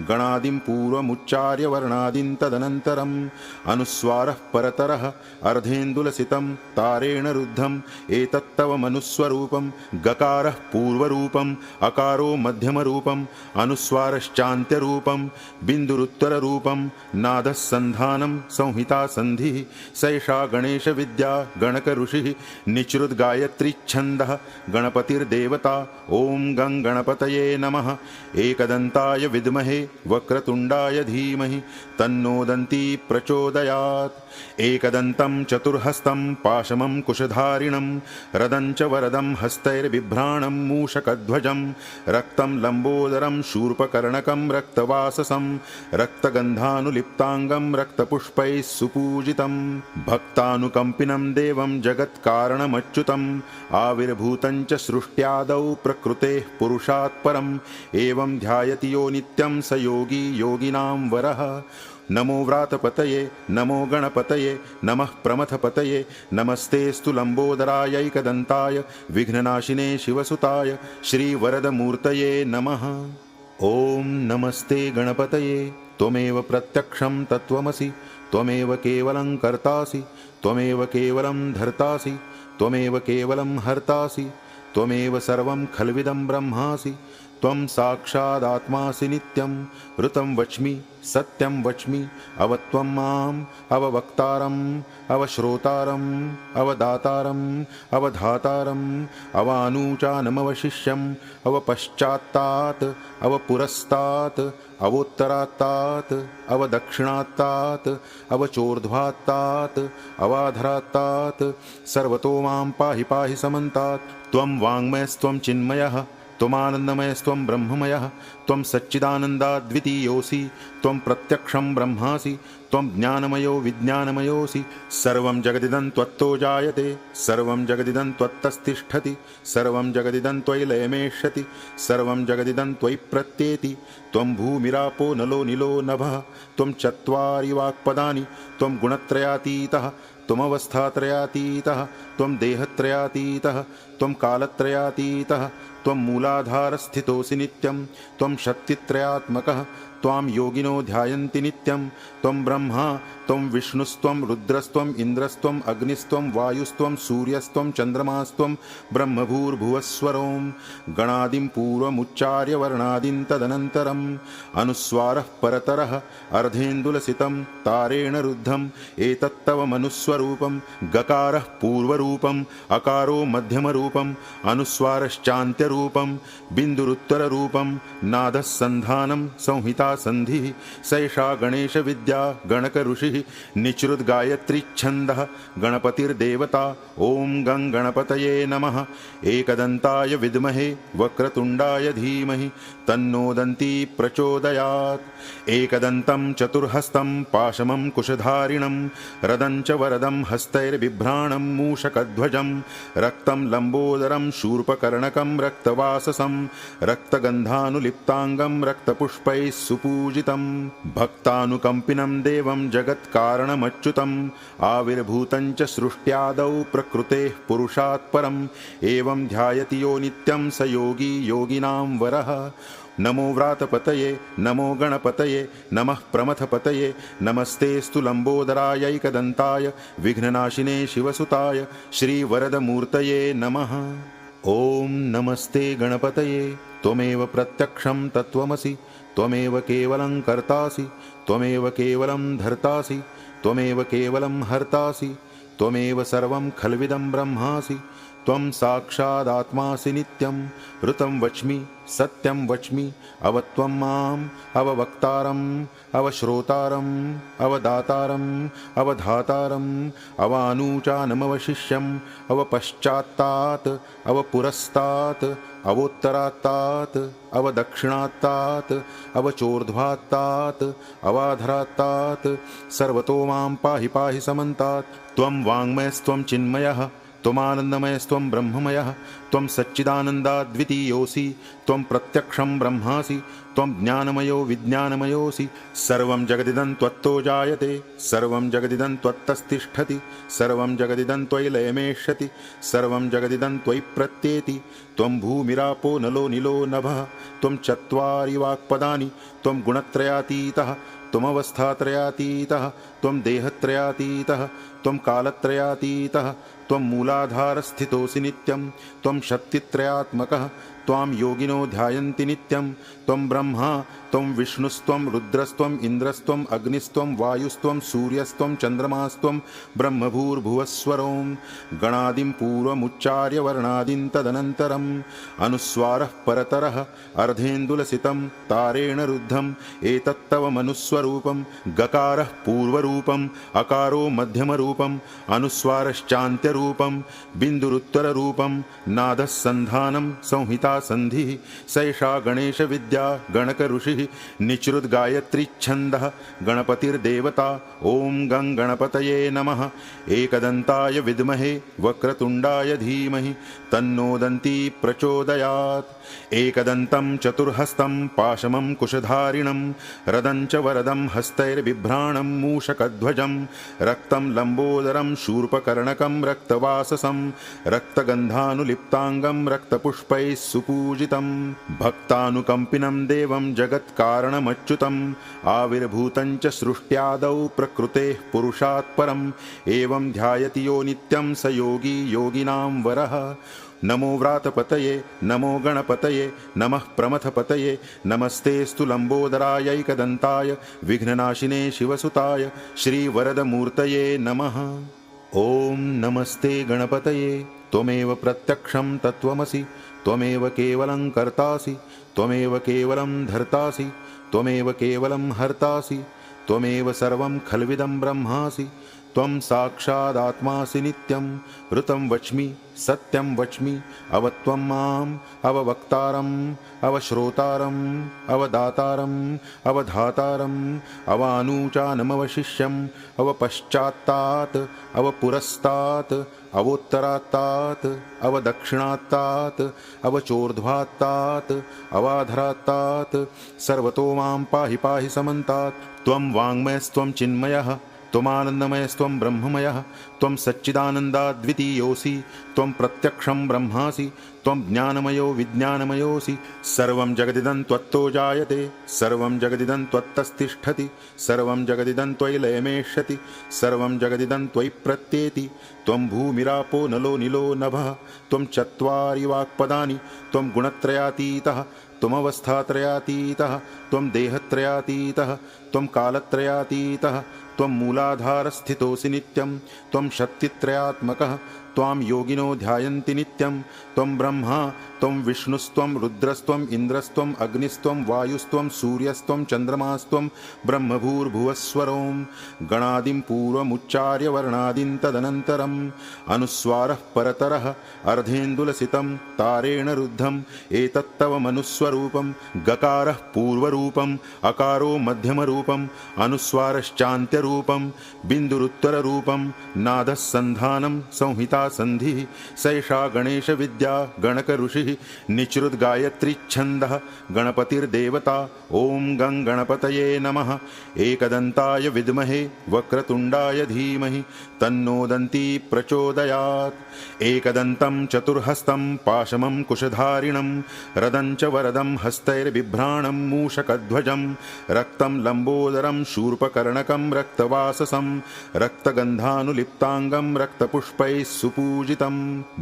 गणादिं पूर्वमुच्चार्य वर्णादिं तदनन्तरम् अनुस्वारः परतरः अर्धेन्दुलसितं तारेण रुद्धम् एतत्तव मनुस्वरूपं गकारः पूर्वरूपम् अकारो मध्यमरूपम् अनुस्वारश्चान्त्यरूपं बिन्दुरुत्तररूपं नादः सन्धानं संहिता सन्धिः सैषा गणेशविद्या गणकऋषिः निचृद्गायत्रीच्छन्दः गणपतिर्देवता ॐ गं गणपतये नमः एकदन्ताय विद्महे वक्रतुण्डाय धीमहि तन्नो दन्ती प्रचोदयात् एकदन्तं चतुर्हस्तं पाशमं कुशधारिणं रदं च वरदं हस्तैर्बिभ्राणं मूषकध्वजं रक्तं लम्बोदरं शूर्पकर्णकं रक्तवाससं रक्तगन्धानुलिप्ताङ्गं रक्तपुष्पैः सुपूजितं भक्तानुकम्पिनं देवं जगत्कारणमच्युतम् आविर्भूतं च सृष्ट्यादौ प्रकृतेः पुरुषात् परम् एवं ध्यायति यो नित्यं स योगी योगिनां वरः नमो व्रातपतये नमो गणपतये नमः प्रमथपतये नमस्तेस्तु लम्बोदरायैकदन्ताय विघ्ननाशिने शिवसुताय श्रीवरदमूर्तये नमः ॐ नमस्ते गणपतये त्वमेव प्रत्यक्षं तत्त्वमसि त्वमेव केवलं कर्तासि त्वमेव केवलं धर्तासि त्वमेव केवलं हर्तासि त्वमेव सर्वं खल्विदं ब्रह्मासि त्वं साक्षादात्मासि नित्यं ऋतं वच्मि सत्यं वच्मि अवत्वं माम् अववक्तारम् अवश्रोतारम् अवदातारम् अवधातारम् अवानूचानमवशिष्यम् अवपश्चात्तात् अवपुरस्तात् अवोत्तरात्तात् अवदक्षिणात्तात् अवचोर्ध्वात्तात् अवाधरात्तात् सर्वतो मां पाहि पाहि समन्तात् त्वं वाङ्मयस्त्वं चिन्मयः त्वमानन्दमयस्त्वं ब्रह्ममयः त्वं सच्चिदानन्दाद्वितीयोऽसि त्वं प्रत्यक्षं ब्रह्मासि त्वं ज्ञानमयो विज्ञानमयोऽसि सर्वं जगदिदं त्वत्तो जायते सर्वं जगदिदं त्वत्तस्तिष्ठति सर्वं जगदिदं त्वयि लयमेष्यति सर्वं जगदिदं त्वयि प्रत्येति त्वं भूमिरापो नलो नीलो नभः त्वं चत्वारि वाक्पदानि त्वं गुणत्रयातीतः त्वमवस्थात्रयातीतः त्वं देहत्रयातीतः त्वं कालत्रयातीतः त्वं मूलाधारस्थितोऽसि नित्यं त्वं शक्तित्रयात्मकः त्वां योगिनो ध्यायन्ति नित्यं त्वं ब्रह्मा त्वं विष्णुस्त्वं रुद्रस्त्वं इन्द्रस्त्वं अग्निस्त्वं वायुस्त्वं सूर्यस्त्वं चन्द्रमास्त्वं ब्रह्मभूर्भुवस्वरों गणादिं पूर्वमुच्चार्य वर्णादिं तदनन्तरम् अनुस्वारः परतरः अर्धेन्दुलसितं तारेण रुद्धम् एतत्तव मनुस्वरूपं गकारः पूर्वरूपम् अकारो मध्यमरूपम् अनुस्वारश्चान्त्यरूपं बिन्दुरुत्तररूपं नादः सन्धानं संहिता सन्धिः सैषा गणेशविद्या गणकऋषिः निचृद्गायत्रीच्छन्दः गणपतिर्देवता ॐ गं गणपतये नमः एकदन्ताय विद्महे वक्रतुण्डाय धीमहि तन्नो दन्ती प्रचोदयात् एकदन्तं चतुर्हस्तं पाशमं कुशधारिणं रदं च वरदं हस्तैर्बिभ्राणं मूषकध्वजं रक्तं लम्बोदरं शूर्पकर्णकं रक्तवाससं रक्तगन्धानुलिप्ताङ्गं रक्तपुष्पैः सुपूजितं भक्तानुकम्पिनं देवं जगत्कारणमच्युतम् आविर्भूतं च सृष्ट्यादौ प्रकृतेः पुरुषात् परम् एवं ध्यायति यो नित्यं स योगी योगिनां वरः नमो व्रातपतये नमो गणपतये नमः प्रमथपतये नमस्तेस्तु लम्बोदरायैकदन्ताय विघ्ननाशिने शिवसुताय श्रीवरदमूर्तये नमः ॐ नमस्ते गणपतये त्वमेव प्रत्यक्षं तत्त्वमसि त्वमेव केवलं कर्तासि त्वमेव केवलं धर्तासि त्वमेव केवलं हर्तासि त्वमेव सर्वं खल्विदं ब्रह्मासि त्वं साक्षादात्मासि नित्यं ऋतं वच्मि सत्यं वच्मि अवत्वं माम् अववक्तारम् अवश्रोतारम् अवदातारम् अवधातारम् अवानूचानमवशिष्यम् अवपश्चात्तात् अवपुरस्तात् अवोत्तरात्तात् अवदक्षिणात्तात् अवचोर्ध्वात्तात् अवाधरात्तात् सर्वतो मां पाहि पाहि समन्तात्। त्वं वाङ्मयस्त्वं चिन्मयः त्वमानन्दमयस्त्वं ब्रह्ममयः त्वं सच्चिदानन्दाद्वितीयोऽसि त्वं प्रत्यक्षं ब्रह्मासि त्वं ज्ञानमयो विज्ञानमयोऽसि। सर्वं जगदिदं त्वत्तो जायते सर्वं जगदिदं त्वत्तस्तिष्ठति सर्वं जगदिदं त्वयि लयमेष्यति सर्वं जगदिदं त्वयि प्रत्येति। त्वं भूमिरापो नलो निलो नभः त्वं चत्वारि वाक्पदानि त्वं गुणत्रयातीतः त्वमवस्थात्रयातीतः त्वं देहत्रयातीतः त्वं कालत्रयातीतः त्वं मूलाधारस्थितोऽसि नित्यं त्वं शक्तित्रयात्मकः त्वां योगिनो ध्यायन्ति नित्यं। त्वं ब्रह्मा त्वं विष्णुस्त्वं रुद्रस्त्वम् इन्द्रस्त्वम् अग्निस्त्वं वायुस्त्वं सूर्यस्त्वं चन्द्रमास्त्वं ब्रह्मभूर्भुवस्वरों गणादिं पूर्वमुच्चार्य वर्णादिं तदनन्तरम् अनुस्वारः परतरः अर्धेन्दुलसितं तारेण रुद्धम् एतत्तव मनुस्वरूपं गकारः पूर्वरूपम् अकारो मध्यमरूपम् अनुस्वारश्चान्त्यरूपं बिन्दुरुत्तररूपं नादः सन्धानं संहिता संधिः सैषा गणेश विद्या गणक ऋषिः निचृद्गायत्री छन्दः गणपतिर्देवता। ॐ गं गणपतये नमः। एकदन्ताय विद्महे वक्रतुण्डाय धीमहि तन्नो दन्ती प्रचोदयात्। एकदन्तं चतुर्हस्तं पाशमं कुशधारिणं रदं च वरदं हस्तैर्बिभ्राणं मूषकध्वजं रक्तं लम्बोदरं शूर्पकर्णकं रक्तवाससं रक्तगन्धानुलिप्ताङ्गं रक्तपुष्पैः सुपूजितं भक्तानुकम्पिनं देवं जगत्कारणमच्युतम् आविर्भूतं च सृष्ट्यादौ प्रकृतेः पुरुषात् परम् एवं ध्यायति यो नित्यं स योगी योगिनां वरः। नमो व्रातपतये नमो गणपतये नमः प्रमथपतये नमस्तेस्तु लम्बोदरायैकदन्ताय विघ्ननाशिने शिवसुताय श्रीवरदमूर्तये नमः। ॐ नमस्ते गणपतये त्वमेव प्रत्यक्षं तत्त्वमसि त्वमेव केवलं कर्तासि त्वमेव केवलं धर्तासि त्वमेव केवलं हर्तासि त्वमेव सर्वं खल्विदं ब्रह्मासि त्वं साक्षादात्मासि नित्यं ऋतं वच्मि सत्यं वच्मि अवत्वं माम् अववक्तारम् अवश्रोतारम् अवदातारम् अवधातारम् अवानूचानमवशिष्यम् अवपश्चात्तात् अवपुरस्तात् अवोत्तरात्तात् अवदक्षिणात्तात् अवचोर्ध्वात्तात् अवाधरात्तात् सर्वतो मां पाहि पाहि समन्तात्। त्वं वाङ्मयस्त्वं चिन्मयः त्वमानन्दमयस्त्वं ब्रह्ममयः त्वं सच्चिदानन्दाद्वितीयोऽसि त्वं प्रत्यक्षं ब्रह्मासि त्वं ज्ञानमयो विज्ञानमयोऽसि। सर्वं जगदिदं त्वत्तो जायते सर्वं जगदिदं त्वत्तस्तिष्ठति सर्वं जगदिदं त्वयि लयमेष्यति सर्वं जगदिदं त्वयि प्रत्येति। त्वं भूमिरापो नलो निलो नभः त्वं चत्वारि वाक्पदानि त्वं गुणत्रयातीतः त्वमवस्थात्रयातीतः त्वं देहत्रयातीतः त्वं कालत्रयातीतः त्वं मूलाधारस्थितोऽसि नित्यं त्वं शक्तित्रयात्मकः त्वां योगिनो ध्यायन्ति नित्यं। त्वं ब्रह्मा त्वं विष्णुस्त्वं रुद्रस्त्वम् इन्द्रस्त्वम् अग्निस्त्वं वायुस्त्वं सूर्यस्त्वं चन्द्रमास्त्वं ब्रह्मभूर्भुवस्वरों गणादिं पूर्वमुच्चार्य वर्णादिं तदनन्तरम् अनुस्वारः परतरः अर्धेन्दुलसितं तारेण रुद्धम् एतत्तव मनुस्वरूपं गकारः पूर्वरूपम् अकारो मध्यमरूपम् अनुस्वारश्चान्त्यरूपं बिन्दुरुत्तररूपं नादः सन्धानं संहिता संधिः सैषा गणेश विद्या गणक ऋषिः निचृद्गायत्री छन्दः गणपतिर्देवता। ॐ गं गणपतये नमः। एकदन्ताय विद्महे वक्रतुण्डाय धीमहि तन्नो दन्ती प्रचोदयात्। एकदन्तं चतुर्हस्तं पाशमं कुशधारिणं रदं च वरदं हस्तैर्बिभ्राणं मूषकध्वजं रक्तं लम्बोदरं शूर्पकर्णकं रक्तवाससं रक्तगन्धानुलिप्ताङ्गं रक्तपुष्पैः सुपूजितं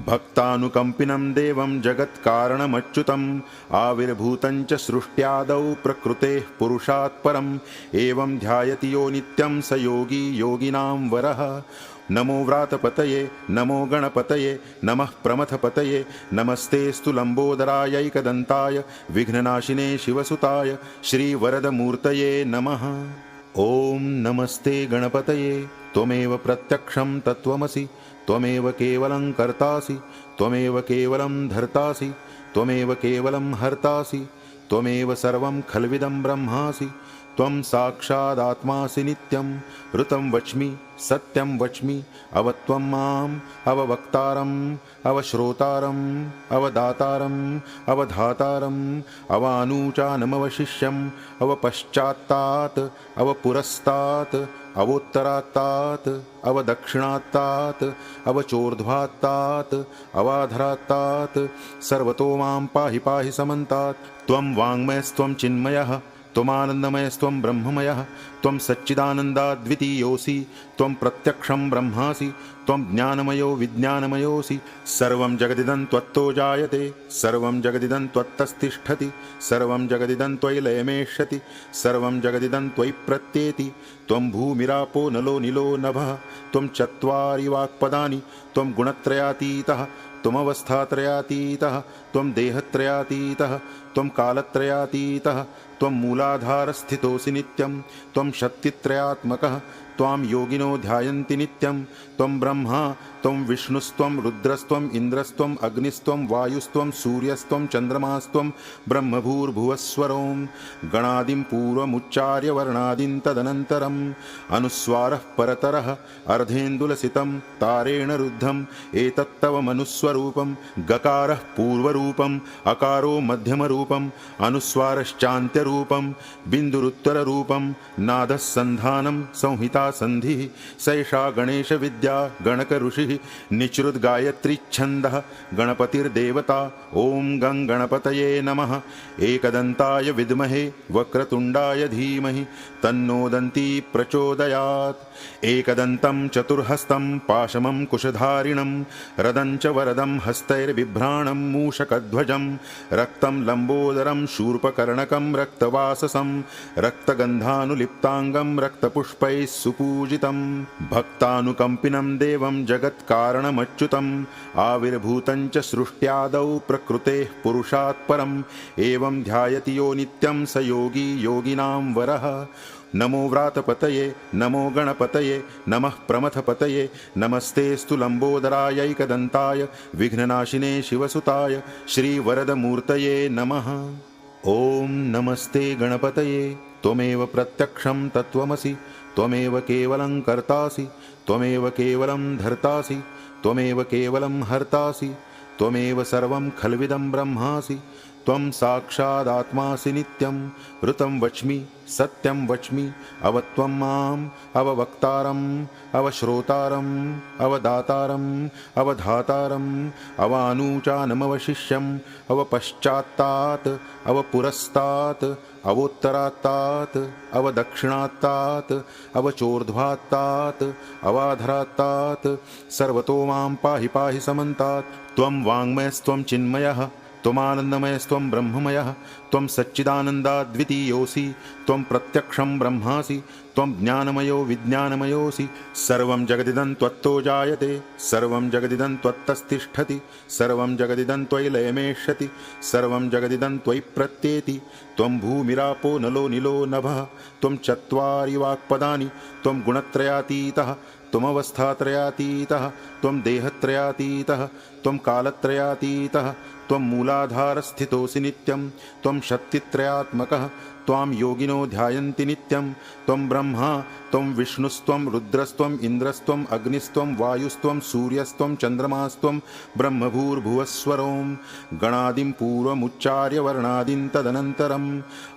भक्तानुकम्पिनं देवं जगत्कारणमच्युतम् आविर्भूतं च सृष्ट्यादौ प्रकृतेः पुरुषात् परम् एवं ध्यायति यो नित्यं स योगी योगिनां वरः। नमो व्रातपतये नमो गणपतये नमः प्रमथपतये नमस्तेऽस्तु लम्बोदरायैकदन्ताय विघ्ननाशिने शिवसुताय श्रीवरदमूर्तये नमः। ॐ नमस्ते गणपतये त्वमेव प्रत्यक्षं तत्त्वमसि त्वमेव केवलं कर्तासि त्वमेव केवलं धर्तासि त्वमेव केवलं हर्तासि त्वमेव सर्वं खल्विदं ब्रह्मासि त्वं साक्षादात्मासि नित्यं ऋतं वच्मि सत्यं वच्मि अवत्वं माम् अववक्तारम् अवश्रोतारम् अवदातारम् अवधातारम् अवानूचानमवशिष्यम् अवपश्चात्तात् अवपुरस्तात् अवोत्तरात्तात् अवदक्षिणात्तात् अवचोर्ध्वात्तात् अवाधरात्तात् सर्वतो मां पाहि पाहि समन्तात्। त्वं वाङ्मयस्त्वं चिन्मयः त्वमानन्दमयस्त्वं ब्रह्ममयः त्वं सच्चिदानन्दाद्वितीयोऽसि त्वं प्रत्यक्षं ब्रह्मासि त्वं ज्ञानमयो विज्ञानमयोऽसि सर्वं जगदिदं त्वत्तो जायते सर्वं जगदिदं त्वत्तस्तिष्ठति सर्वं जगदिदं त्वयि लयमेष्यति सर्वं जगदिदं त्वयि प्रत्येति त्वं भूमिरापो नलो निलो नभः त्वं चत्वारि वाक्पदानि त्वं गुणत्रयातीतः त्वमवस्थात्रयातीतः त्वं देहत्रयातीतः त्वं कालत्रयातीतः त्वं मूलाधारस्थितोऽसि नित्यं त्वं शक्तित्रयात्मकः त्वां योगिनो ध्यायन्ति नित्यं त्वं ब्रह्मा त्वं विष्णुस्त्वं रुद्रस्त्वं इन्द्रस्त्वं अग्निस्त्वं वायुस्त्वं सूर्यस्त्वं चन्द्रमास्त्वं ब्रह्मभूर्भुवस्वरों गणादिं पूर्वमुच्चार्य वर्णादिं तदनन्तरम् अनुस्वारः परतरः अर्धेन्दुलसितं तारेण रुद्धम् एतत्तव मनुस्वरूपं गकारः पूर्वरूपम् अकारो मध्यमरूपम् अनुस्वारश्चान्त्यरूपं बिन्दुरुत्तररूपं नादः सन्धानं संहिता सन्धिः सैषा गणेशविद्या गणकऋषिः निचृद्गायत्रीच्छन्दः गणपतिर्देवता ॐ गं गणपतये नमः। एकदन्ताय विद्महे वक्रतुण्डाय धीमहि तन्नो दन्ती प्रचोदयात्। एकदन्तं चतुर्हस्तं पाशमं कुशधारिणं रदं च वरदं हस्तैर्बिभ्राणं मूषकध्वजं रक्तं लम्बोदरं शूर्पकर्णकं रक्तवाससं रक्तगन्धानुलिप्ताङ्गं रक्तपुष्पैः सुपूजितं भक्तानुकम्पिनं देवं जगत्कारणमच्युतम् आविर्भूतं च सृष्ट्यादौ प्रकृतेः पुरुषात् परम् एवं ध्यायति यो नित्यं स योगी योगिनां वरः। नमो व्रातपतये नमो गणपतये नमः प्रमथपतये नमस्तेऽस्तु लम्बोदरायैकदन्ताय विघ्ननाशिने शिवसुताय श्रीवरदमूर्तये नमः। ॐ नमस्ते गणपतये त्वमेव प्रत्यक्षं तत्त्वमसि त्वमेव केवलं कर्तासि त्वमेव केवलं धर्तासि त्वमेव केवलं हर्तासि त्वमेव सर्वं खल्विदं ब्रह्मासि त्वं साक्षादात्मासि नित्यं ऋतं वच्मि सत्यं वच्मि अवत्वं माम् अववक्तारम् अवश्रोतारम् अवदातारम् अवधातारम् अवानूचानमवशिष्यम् अवपश्चात्तात् अवपुरस्तात् अवोत्तरात्तात् अवदक्षिणात्तात् अवचोर्ध्वात्तात् अवाधरात्तात् सर्वतो मां पाहि पाहि समन्तात्। त्वं वाङ्मयस्त्वं चिन्मयः त्वमानन्दमयस्त्वं ब्रह्ममयः त्वं सच्चिदानन्दाद्वितीयोऽसि त्वं प्रत्यक्षं ब्रह्मासि त्वं ज्ञानमयो विज्ञानमयोऽसि सर्वं जगदिदं त्वत्तो जायते सर्वं जगदिदं त्वत्तस्तिष्ठति सर्वं जगदिदं त्वयि लयमेष्यति सर्वं जगदिदं त्वयि प्रत्येति त्वं भूमिरापो नलो निलो नभः त्वं चत्वारि वाक्पदानि त्वं गुणत्रयातीतः त्वमवस्थात्रयातीतः त्वं देहत्रयातीतः त्वं कालत्रयातीतः त्वं मूलाधारस्थितोऽसि नित्यं त्वं शक्तित्रयात्मकः त्वां योगिनो ध्यायन्ति नित्यं त्वं ब्रह्मा त्वं विष्णुस्त्वं रुद्रस्त्वं इन्द्रस्त्वं अग्निस्त्वं वायुस्त्वं सूर्यस्त्वं चन्द्रमास्त्वं ब्रह्मभूर्भुवस्वरों गणादिं पूर्वमुच्चार्य वर्णादिं तदनन्तरम्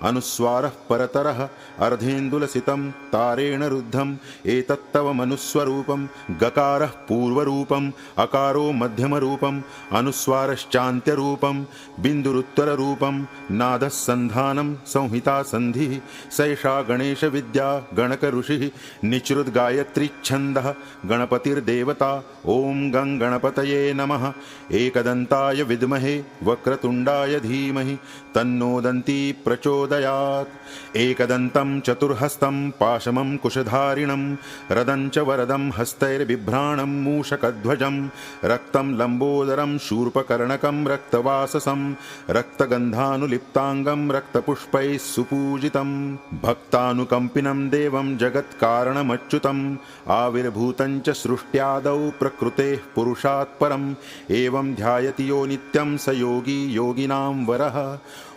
अनुस्वारः परतरः अर्धेन्दुलसितं तारेण रुद्धम् एतत्तव मनुस्वरूपं गकारः पूर्वरूपम् अकारो मध्यमरूपम् रूपम अनुस्वारश्चान्त्यरूपम बिन्दुरुत्तररूपम नादसन्धानं संहिता संधिः सैषा गणेश विद्या गणक ऋषिः निचृद्गायत्री छन्दः गणपतिर्देवता ओं गं गणपतये नमः। एकदन्ताय विद्महे वक्रतुण्डाय धीमहि तन्नो दन्ती प्रचोदयात्। एकदन्तं चतुर्हस्तं पाशमं कुशधारिणं रदं च वरदं हस्तैर्बिभ्राणं मूषकध्वजं रक्तं लम्बोदरं शूर्पकर्णकं रक्तवाससं रक्तगन्धानुलिप्ताङ्गं रक्तपुष्पैः सुपूजितं भक्तानुकम्पिनं देवं जगत्कारणमच्युतम् आविर्भूतं च सृष्ट्यादौ प्रकृतेः पुरुषात् परम् एवं ध्यायति यो नित्यं स योगी योगिनां वरः।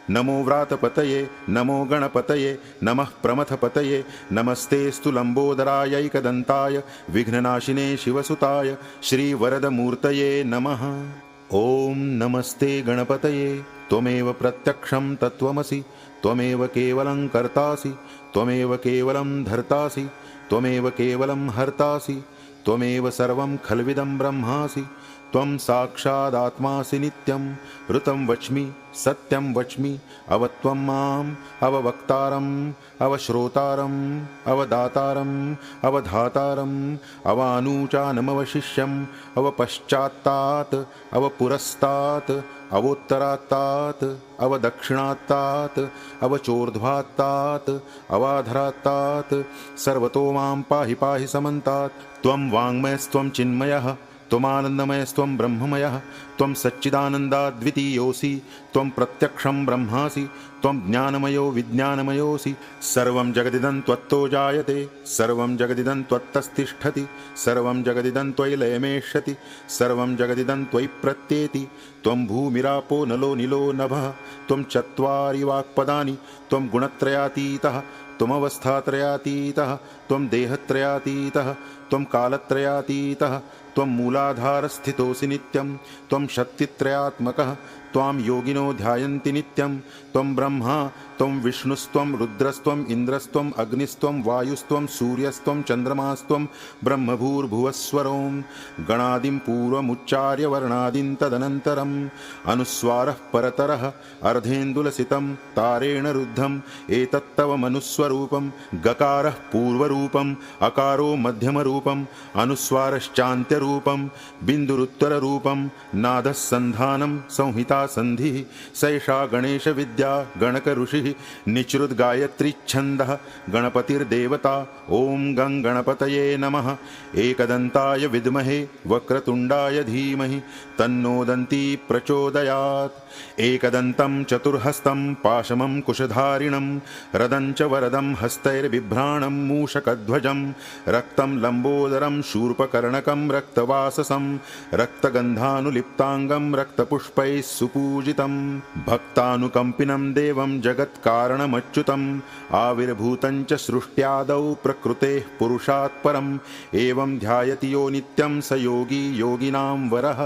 नमो व्रातपतये नमो गणपतये नमः प्रमथपतये नमस्तेस्तु लम्बोदरायैकदन्ताय विघ्ननाशिने शिवसुताय श्रीवरदमूर्तये नमः। ॐ नमस्ते गणपतये त्वमेव प्रत्यक्षं तत्त्वमसि त्वमेव केवलं कर्तासि त्वमेव केवलं धर्तासि त्वमेव केवलं हर्तासि त्वमेव सर्वं खल्विदं ब्रह्मासि त्वं साक्षादात्मासि नित्यं ऋतं वच्मि सत्यं वच्मि अवत्वं माम् अववक्तारम् अवश्रोतारम् अवदातारम् अवधातारम् अवानूचानमवशिष्यम् अवपश्चात्तात् अवपुरस्तात् अवोत्तरात्तात् अवदक्षिणात्तात् अवचोर्ध्वात्तात् अवाधरात्तात् सर्वतो मां पाहि पाहि समन्तात्। त्वं वाङ्मयस्त्वं चिन्मयः त्वमानन्दमयस्त्वं ब्रह्ममयः त्वं सच्चिदानन्दाद्वितीयोऽसि त्वं प्रत्यक्षं ब्रह्मासि त्वं ज्ञानमयो विज्ञानमयोऽसि सर्वं जगदिदं त्वत्तो जायते सर्वं जगदिदं त्वत्तस्तिष्ठति सर्वं जगदिदं त्वयि लयमेष्यति सर्वं जगदिदं त्वयि प्रत्येति त्वं भूमिरापो नलो निलो नभः त्वं चत्वारि वाक्पदानि त्वं गुणत्रयातीतः त्वमवस्थात्रयातीतः त्वं देहत्रयातीतः त्वं कालत्रयातीतः त्वं मूलाधारस्थितोऽसि नित्यं त्वं शक्तित्रयात्मकः त्वां योगिनो ध्यायन्ति नित्यं त्वं ब्रह्मा त्वं विष्णुस्त्वं रुद्रस्त्वं इन्द्रस्त्वं अग्निस्त्वं वायुस्त्वं सूर्यस्त्वं चन्द्रमास्त्वं ब्रह्मभूर्भुवस्वरों गणादिं पूर्वमुच्चार्य वर्णादिं तदनन्तरम् अनुस्वारः परतरः अर्धेन्दुलसितं तारेण रुद्धम् एतत्तव मनुस्वरूपं गकारः पूर्वरूपम् अकारो मध्यमरूपम् अनुस्वारश्चान्त्यरूपं बिन्दुरुत्तररूपं नादसन्धानं संहिता संधिः सैषा गणेश विद्या गणक ऋषिः निचृद्गायत्री छन्दः गणपतिर्देवता ओं गं गणपतये नमः। एकदन्ताय विद्महे वक्रतुण्डाय धीमहि तन्नो दन्ती प्रचोदयात्। एकदन्तं चतुर्हस्तं पाशमं कुशधारिणं रदं च वरदं हस्तैर्बिभ्राणं मूषकध्वजं रक्तं लम्बोदरं शूर्पकर्णकं रक्तवाससं रक्तगन्धानुलिप्ताङ्गं रक्तपुष्पैः सुपूजितं भक्तानुकम्पिनं देवं जगत्कारणमच्युतम् आविर्भूतं च सृष्ट्यादौ प्रकृतेः पुरुषात् परम् एवं ध्यायति यो नित्यं स योगी योगिनां वरः।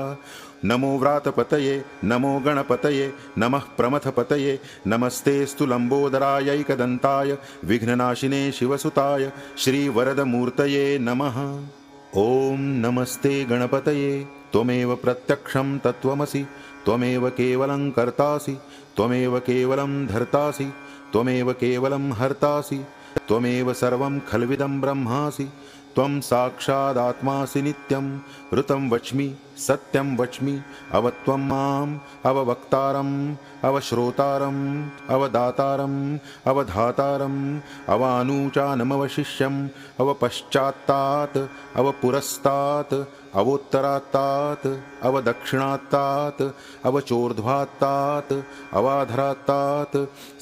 नमो व्रातपतये नमो गणपतये नमः प्रमथपतये नमस्तेस्तु लम्बोदरायैकदन्ताय विघ्ननाशिने शिवसुताय श्रीवरदमूर्तये नमः। ॐ नमस्ते गणपतये त्वमेव प्रत्यक्षं तत्त्वमसि त्वमेव केवलं कर्तासि त्वमेव केवलं धर्तासि त्वमेव केवलं हर्तासि त्वमेव सर्वं खल्विदं ब्रह्मासि त्वं साक्षादात्मासि नित्यं ऋतं वच्मि सत्यं वच्मि अवत्वं माम् अववक्तारम् अवश्रोतारम् अवदातारम् अवधातारम् अवानूचानमवशिष्यम् अवपश्चात्तात् अवपुरस्तात् अवोत्तरात्तात् अवदक्षिणात्तात् अवचोर्ध्वात्तात् अवाधरात्तात्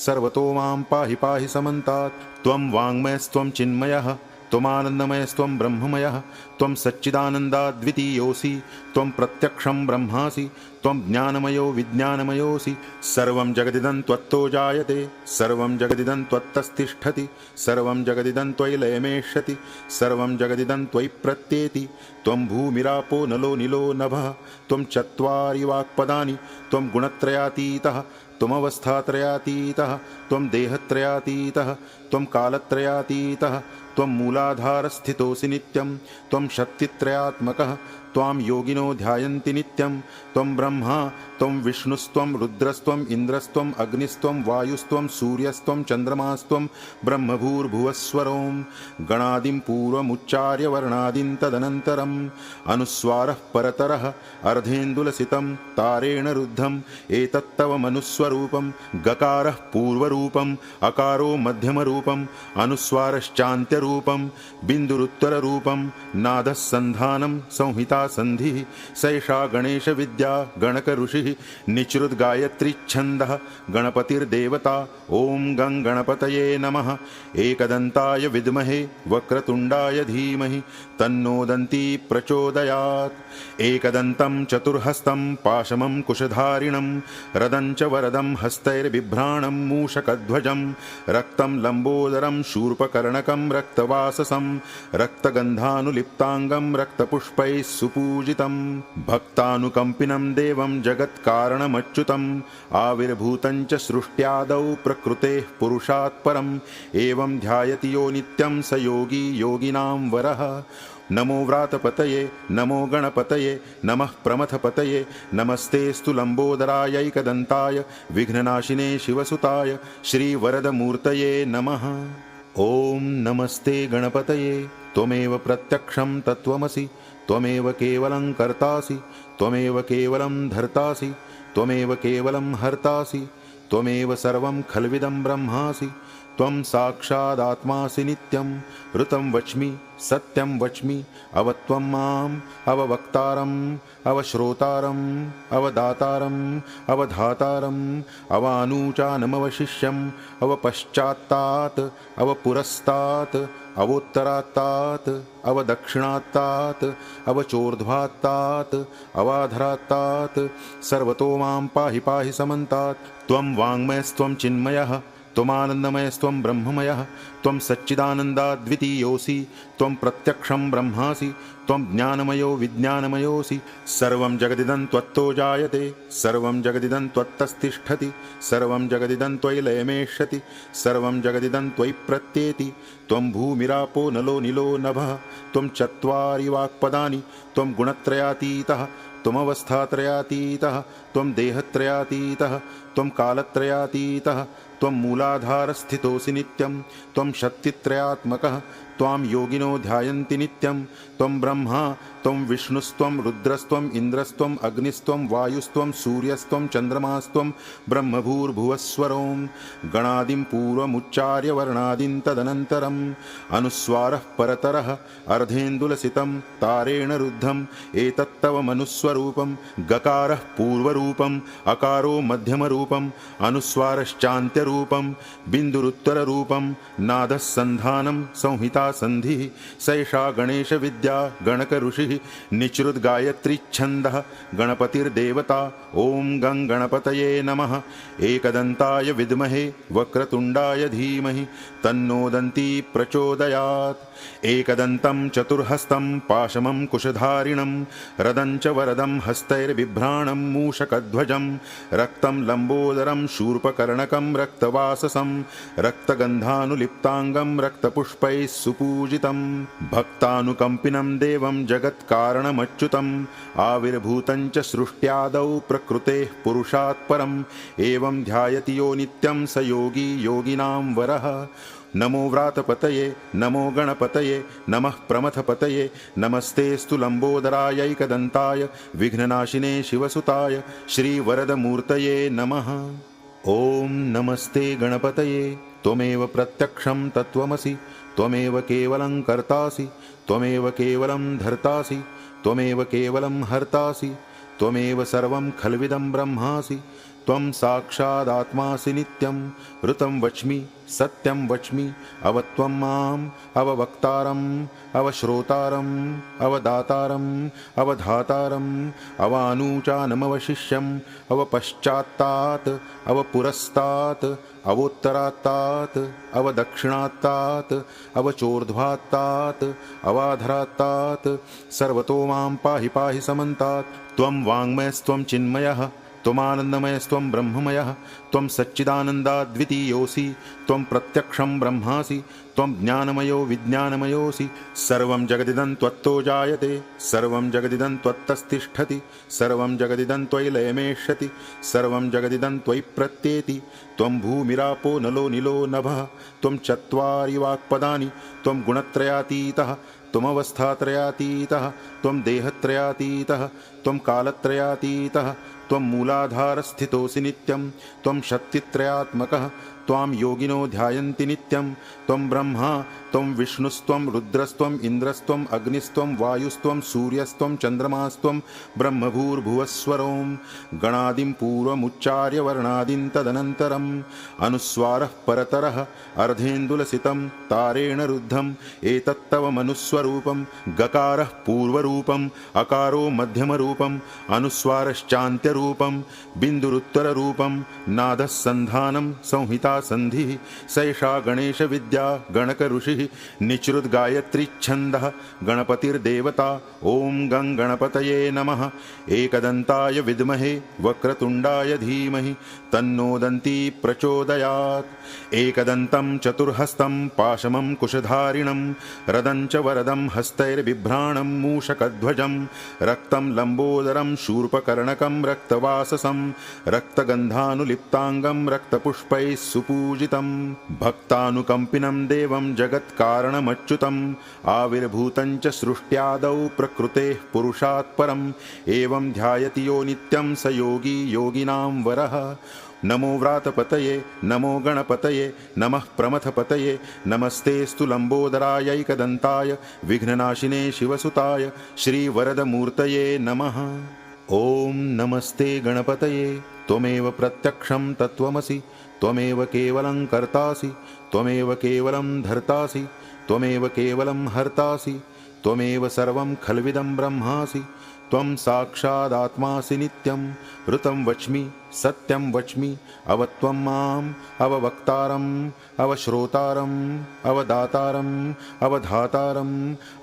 सर्वतो मां पाहि पाहि समन्तात्। त्वं वाङ्मयस्त्वं चिन्मयः त्वमानन्दमयस्त्वं ब्रह्ममयः त्वं सच्चिदानन्दाद्वितीयोऽसि त्वं प्रत्यक्षं ब्रह्मासि त्वं ज्ञानमयो विज्ञानमयोऽसि सर्वं जगदिदं त्वत्तो जायते सर्वं जगदिदं त्वत्तस्तिष्ठति सर्वं जगदिदं त्वयि लयमेष्यति सर्वं जगदिदं त्वयि प्रत्येति त्वं भूमिरापो नलो निलो नभः त्वं चत्वारि वाक्पदानि त्वं गुणत्रयातीतः त्वमवस्थात्रयातीतः त्वं देहत्रयातीतः त्वं कालत्रयातीतः त्वं मूलाधारस्थितोऽसि नित्यं त्वं शक्तित्रयात्मकः त्वां योगिनो ध्यायन्ति नित्यं त्वं ब्रह्मा त्वं विष्णुस्त्वं रुद्रस्त्वं इन्द्रस्त्वं अग्निस्त्वं वायुस्त्वं सूर्यस्त्वं चन्द्रमास्त्वं ब्रह्मभूर्भुवस्वरों गणादिं पूर्वमुच्चार्य वर्णादिं तदनन्तरम् अनुस्वारः परतरः अर्धेन्दुलसितं तारेण रुद्धम् एतत्तव मनुस्वरूपं गकारः पूर्वरूपम् अकारो मध्यमरूपम् अनुस्वारश्चान्त्यरूपं बिन्दुरुत्तररूपं नादः सन्धानं संहिता सन्धिः सैषा गणेशविद्या गणकऋषिः निचृद्गायत्रीच्छन्दः गणपतिर्देवता ॐ गं गणपतये नमः एकदन्ताय विद्महे वक्रतुण्डाय धीमहि तन्नो दन्ती प्रचोदयात् एकदन्तं चतुर्हस्तं पाशमं कुशधारिणं रदं च वरदं हस्तैर्बिभ्राणं मूषकध्वजं रक्तं लम्बोदरं शूर्पकर्णकं रक्तवाससं रक्तगन्धानुलिप्ताङ्गं रक्तपुष्पैः सुपूजितं भक्तानुकम्पिनं देवं जगत्कारणमच्युतम् आविर्भूतं च सृष्ट्यादौ प्रकृतेः पुरुषात् परम् एवं ध्यायति यो नित्यं स योगी योगिनां वरः नमो व्रातपतये नमो गणपतये नमः प्रमथपतये नमस्तेऽस्तु लम्बोदरायैकदन्ताय विघ्ननाशिने शिवसुताय श्रीवरदमूर्तये नमः। ॐ नमस्ते गणपतये त्वमेव प्रत्यक्षं तत्त्वमसि त्वमेव केवलं कर्तासि त्वमेव केवलं धर्तासि त्वमेव केवलं हर्तासि त्वमेव सर्वं खल्विदं ब्रह्मासि त्वं साक्षादात्मासि नित्यं ऋतं वच्मि सत्यं वच्मि अवत्वं माम् अववक्तारम् अवश्रोतारम् अवदातारम् अवधातारम् अवानूचानमवशिष्यम् अवपश्चात्तात् अवपुरस्तात् अवोत्तरात्तात् अवदक्षिणात्तात् अवचोर्ध्वात्तात् अवाधरात्तात् सर्वतो मां पाहि पाहि समन्तात् त्वं वाङ्मयस्त्वं चिन्मयः त्वमानन्दमयस्त्वं ब्रह्ममयः त्वं सच्चिदानन्दाद्वितीयोऽसि त्वं प्रत्यक्षं ब्रह्मासि त्वं ज्ञानमयो विज्ञानमयोऽसि सर्वं जगदिदं त्वत्तो जायते सर्वं जगदिदं त्वत्तस्तिष्ठति सर्वं जगदिदं त्वयि लयमेष्यति सर्वं जगदिदं त्वयि प्रत्येति त्वं भूमिरापो नलो निलो नभः त्वं चत्वारि वाक्पदानि त्वं गुणत्रयातीतः त्वमवस्थात्रयातीतः त्वं देहत्रयातीतः त्वं कालत्रयातीतः त्वं मूलाधारस्थितोऽसि नित्यं त्वं शक्तित्रयात्मकः त्वां योगिनो ध्यायन्ति नित्यं त्वं ब्रह्मा त्वं विष्णुस्त्वं रुद्रस्त्वं इन्द्रस्त्वं अग्निस्त्वं वायुस्त्वं सूर्यस्त्वं चन्द्रमास्त्वं ब्रह्मभूर्भुवस्वरों गणादिं पूर्वमुच्चार्य वर्णादिं तदनन्तरम् अनुस्वारः परतरः अर्धेन्दुलसितं तारेण रुद्धम् एतत्तव मनुस्वरूपं गकारः पूर्वरूपम् अकारो मध्यमरूपम् अनुस्वारश्चान्त्यरूपं बिन्दुरुत्तररूपं नादः सन्धानं संहिता सन्धिः सैषा गणेशविद्या गणकऋषिः निचृद्गायत्रीच्छन्दः गणपतिर्देवता ॐ गं गणपतये नमः एकदन्ताय विद्महे वक्रतुण्डाय धीमहि तन्नो दन्ती प्रचोदयात् एकदन्तं चतुर्हस्तं पाशमं कुशधारिणं रदं च वरदं हस्तैर्बिभ्राणं मूषकध्वजं रक्तं लम्बोदरं शूर्पकर्णकं रक्तवाससं रक्तगन्धानुलिप्ताङ्गं रक्तपुष्पैः सुपूजितं भक्तानुकम्पिनं देवं जगत्कारणमच्युतम् आविर्भूतं च सृष्ट्यादौ प्रकृतेः पुरुषात् परम् एवं ध्यायति यो नित्यं स योगी योगिनां वरः नमो व्रातपतये नमो गणपतये नमः प्रमथपतये नमस्तेऽस्तु लम्बोदरायैकदन्ताय विघ्ननाशिने शिवसुताय श्रीवरदमूर्तये नमः। ॐ नमस्ते गणपतये त्वमेव प्रत्यक्षं तत्त्वमसि त्वमेव केवलं कर्तासि त्वमेव केवलं धर्तासि त्वमेव केवलं हर्तासि त्वमेव सर्वं खल्विदं ब्रह्मासि त्वं साक्षादात्मासि नित्यं ऋतं वच्मि सत्यं वच्मि अवत्वं माम् अववक्तारम् अवश्रोतारम् अवदातारम् अवधातारम् अवानूचानमवशिष्यम् अवपश्चात्तात् अवपुरस्तात् अवोत्तरात्तात् अवदक्षिणात्तात् अवचोर्ध्वात्तात् अवाधरात्तात् सर्वतो मां पाहि पाहि समन्तात् त्वं वाङ्मयस्त्वं चिन्मयः त्वमानन्दमयस्त्वं ब्रह्ममयः त्वं सच्चिदानन्दाद्वितीयोऽसि त्वं प्रत्यक्षं ब्रह्मासि त्वं ज्ञानमयो विज्ञानमयोऽसि सर्वं जगदिदं त्वत्तो जायते सर्वं जगदिदं त्वत्तस्तिष्ठति सर्वं जगदिदं त्वयि लयमेष्यति सर्वं जगदिदं त्वयि प्रत्येति त्वं भूमिरापो नलो निलो नभः त्वं चत्वारि वाक्पदानि त्वं गुणत्रयातीतः त्वमवस्थात्रयातीतः त्वं देहत्रयातीतः त्वं कालत्रयातीतः त्वं मूलाधारस्थितोऽसि नित्यं त्वं शक्तित्रयात्मकः त्वां योगिनो ध्यायन्ति नित्यं त्वं ब्रह्मा त्वं विष्णुस्त्वं रुद्रस्त्वं इन्द्रस्त्वं अग्निस्त्वं वायुस्त्वं सूर्यस्त्वं चन्द्रमास्त्वं ब्रह्मभूर्भुवस्वरों गणादिं पूर्वमुच्चार्य वर्णादिं तदनन्तरम् अनुस्वारः परतरः अर्धेन्दुलसितं तारेण रुद्धम् एतत्तव मनुस्वरूपं गकारः पूर्वरूपम् अकारो मध्यमरूपम् अनुस्वारश्चान्त्यरूपं बिन्दुरुत्तररूपं नादः सन्धानं संहिता संधिः सैषा गणेश विद्या गणक ऋषिः निचृद्गायत्रीच्छन्दः गणपतिर्देवता ॐ गं गणपतये नमः एकदन्ताय विद्महे वक्रतुण्डाय धीमहि तन्नो दन्ती प्रचोदयात् एकदन्तं चतुर्हस्तं पाशमं कुशधारिणं रदं च वरदं हस्तैर्बिभ्राणं मूषकध्वजं रक्तं लम्बोदरं शूर्पकर्णकं रक्तवाससं रक्तगन्धानुलिप्ताङ्गं रक्तपुष्पैः सुपूजितं भक्तानुकम्पिनं देवं जगत्कारणमच्युतम् आविर्भूतं च सृष्ट्यादौ प्रकृतेः पुरुषात् परम् एवं ध्यायति यो नित्यं स योगी योगिनां वरः नमो व्रातपतये नमो गणपतये नमः प्रमथपतये नमस्तेस्तु लम्बोदरायैकदन्ताय विघ्ननाशिने शिवसुताय श्रीवरदमूर्तये नमः ॐ नमस्ते गणपतये त्वमेव प्रत्यक्षं तत्त्वमसि त्वमेव केवलं कर्तासि त्वमेव केवलं धर्तासि त्वमेव केवलं हर्तासि त्वमेव सर्वं खल्विदं ब्रह्मासि त्वं साक्षादात्मासि नित्यं ऋतं वच्मि सत्यं वच्मि अवत्वं माम् अववक्तारम् अवश्रोतारम् अवदातारम् अवधातारम्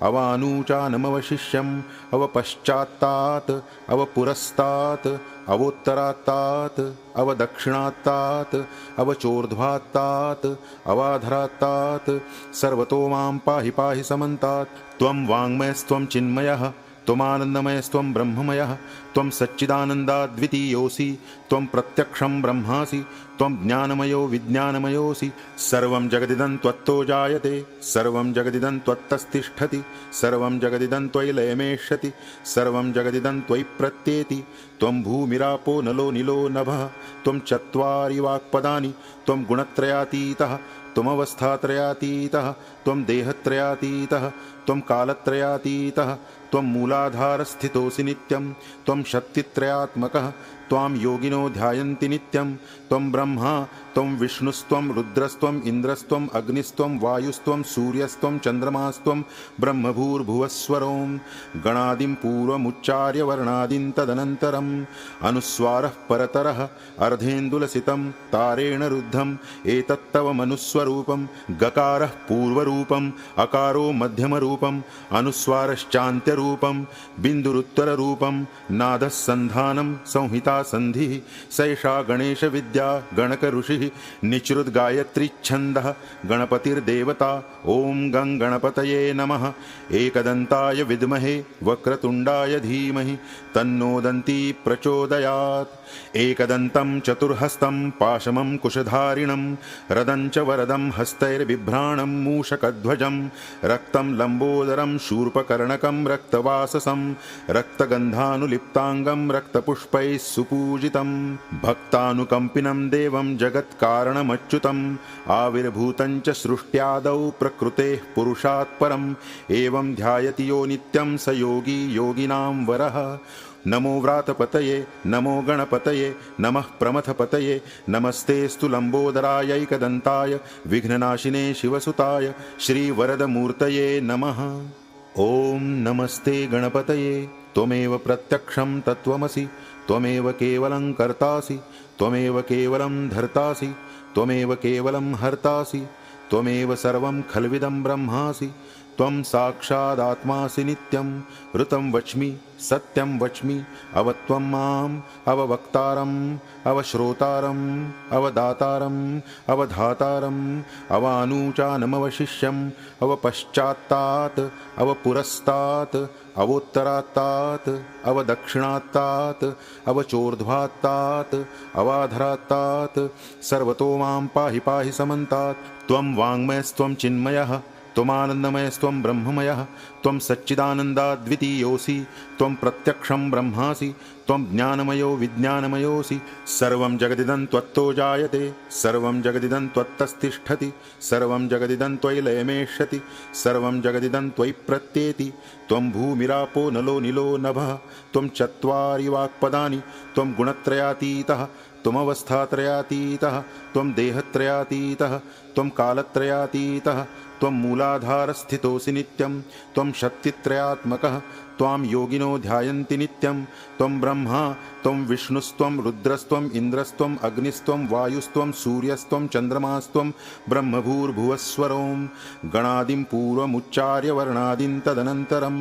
अवानूचानमवशिष्यम् अवपश्चात्तात् अवपुरस्तात् अवोत्तरात्तात् अवदक्षिणात्तात् अवचोर्ध्वात्तात् अवाधरात्तात् सर्वतो मां पाहि पाहि समन्तात् त्वं वाङ्मयस्त्वं चिन्मयः त्वमानन्दमयस्त्वं ब्रह्ममयः त्वं सच्चिदानन्दाद्वितीयोऽसि त्वं प्रत्यक्षं ब्रह्मासि त्वं ज्ञानमयो विज्ञानमयोऽसि सर्वं जगदिदं त्वत्तो जायते सर्वं जगदिदं त्वत्तस्तिष्ठति सर्वं जगदिदं त्वयि लयमेष्यति सर्वं जगदिदं त्वयि प्रत्येति त्वं भूमिरापो नलो निलो नभः त्वं चत्वारि वाक्पदानि त्वं गुणत्रयातीतः त्वमवस्थात्रयातीतः त्वं देहत्रयातीतः त्वं कालत्रयातीतः त्वं मूलाधारस्थितोऽसि नित्यं त्वं शक्तित्रयात्मकः त्वां योगिनो ध्यायन्ति नित्यं त्वं ब्रह्मा त्वं विष्णुस्त्वं रुद्रस्त्वं इन्द्रस्त्वं अग्निस्त्वं वायुस्त्वं सूर्यस्त्वं चन्द्रमास्त्वं ब्रह्मभूर्भुवस्वरों गणादिं पूर्वमुच्चार्य वर्णादिं तदनन्तरम् अनुस्वारः परतरः अर्धेन्दुलसितं तारेण रुद्धम् एतत्तव मनुस्वरूपं गकारः पूर्वरूपम् अकारो मध्यमरूपम् अनुस्वारश्चान्त्यरूपं बिन्दुरुत्तररूपं नादः सन्धानं संहिता संधिः सैषा गणेश विद्या गणक ऋषिः निचृद्गायत्रीच्छन्दः गणपतिर्देवता ॐ गं गणपतये नमः एकदन्ताय विद्महे वक्रतुण्डाय धीमहि तन्नो दन्ती प्रचोदयात् एकदन्तं चतुर्हस्तं पाशमं कुशधारिणं रदं च वरदं हस्तैर्बिभ्राणं मूषकध्वजं रक्तं लम्बोदरं शूर्पकर्णकं रक्तवाससं रक्तगन्धानुलिप्ताङ्गं रक्तपुष्पैः सुपूजितं भक्तानुकम्पिनं देवं जगत्कारणमच्युतम् आविर्भूतं च सृष्ट्यादौ प्रकृतेः पुरुषात् परम् एवं ध्यायति यो नित्यं स योगी योगिनां वरः नमो व्रातपतये नमो गणपतये नमः प्रमथपतये नमस्तेस्तु लम्बोदरायैकदन्ताय विघ्ननाशिने शिवसुताय श्रीवरदमूर्तये नमः ॐ नमस्ते गणपतये त्वमेव प्रत्यक्षं तत्त्वमसि त्वमेव केवलं कर्तासि त्वमेव केवलं धर्तासि त्वमेव केवलं हर्तासि त्वमेव सर्वं खल्विदं ब्रह्मासि त्वं साक्षादात्मासि नित्यं ऋतं वच्मि सत्यं वच्मि अवत्वं माम् अववक्तारम् अवश्रोतारम् अवदातारम् अवधातारम् अवानूचानमवशिष्यम् अवपश्चात्तात् अवपुरस्तात् अवोत्तरात्तात् अवदक्षिणात्तात् अवचोर्ध्वात्तात् अवाधरात्तात् सर्वतो मां पाहि पाहि समन्तात्। त्वं वाङ्मयस्त्वं चिन्मयः त्वमानन्दमयस्त्वं ब्रह्ममयः त्वं सच्चिदानन्दाद्वितीयोऽसि त्वं प्रत्यक्षं ब्रह्मासि त्वं ज्ञानमयो विज्ञानमयोऽसि। सर्वं जगदिदं त्वत्तो जायते सर्वं जगदिदं त्वत्तस्तिष्ठति सर्वं जगदिदं त्वयि लयमेष्यति सर्वं जगदिदं त्वयि प्रत्येति। त्वं भूमिरापो नलो निलो नभः त्वं चत्वारि वाक्पदानि त्वं गुणत्रयातीतः त्वमवस्थात्रयातीतः त्वं देहत्रयातीतः त्वं कालत्रयातीतः त्वं मूलाधारस्थितोऽसि नित्यं त्वं शक्तित्रयात्मकः त्वां योगिनो ध्यायन्ति नित्यं। त्वं ब्रह्मा त्वं विष्णुस्त्वं रुद्रस्त्वम् इन्द्रस्त्वम् अग्निस्त्वं वायुस्त्वं सूर्यस्त्वं चन्द्रमास्त्वं ब्रह्मभूर्भुवस्वरों गणादिं पूर्वमुच्चार्य वर्णादिं तदनन्तरम्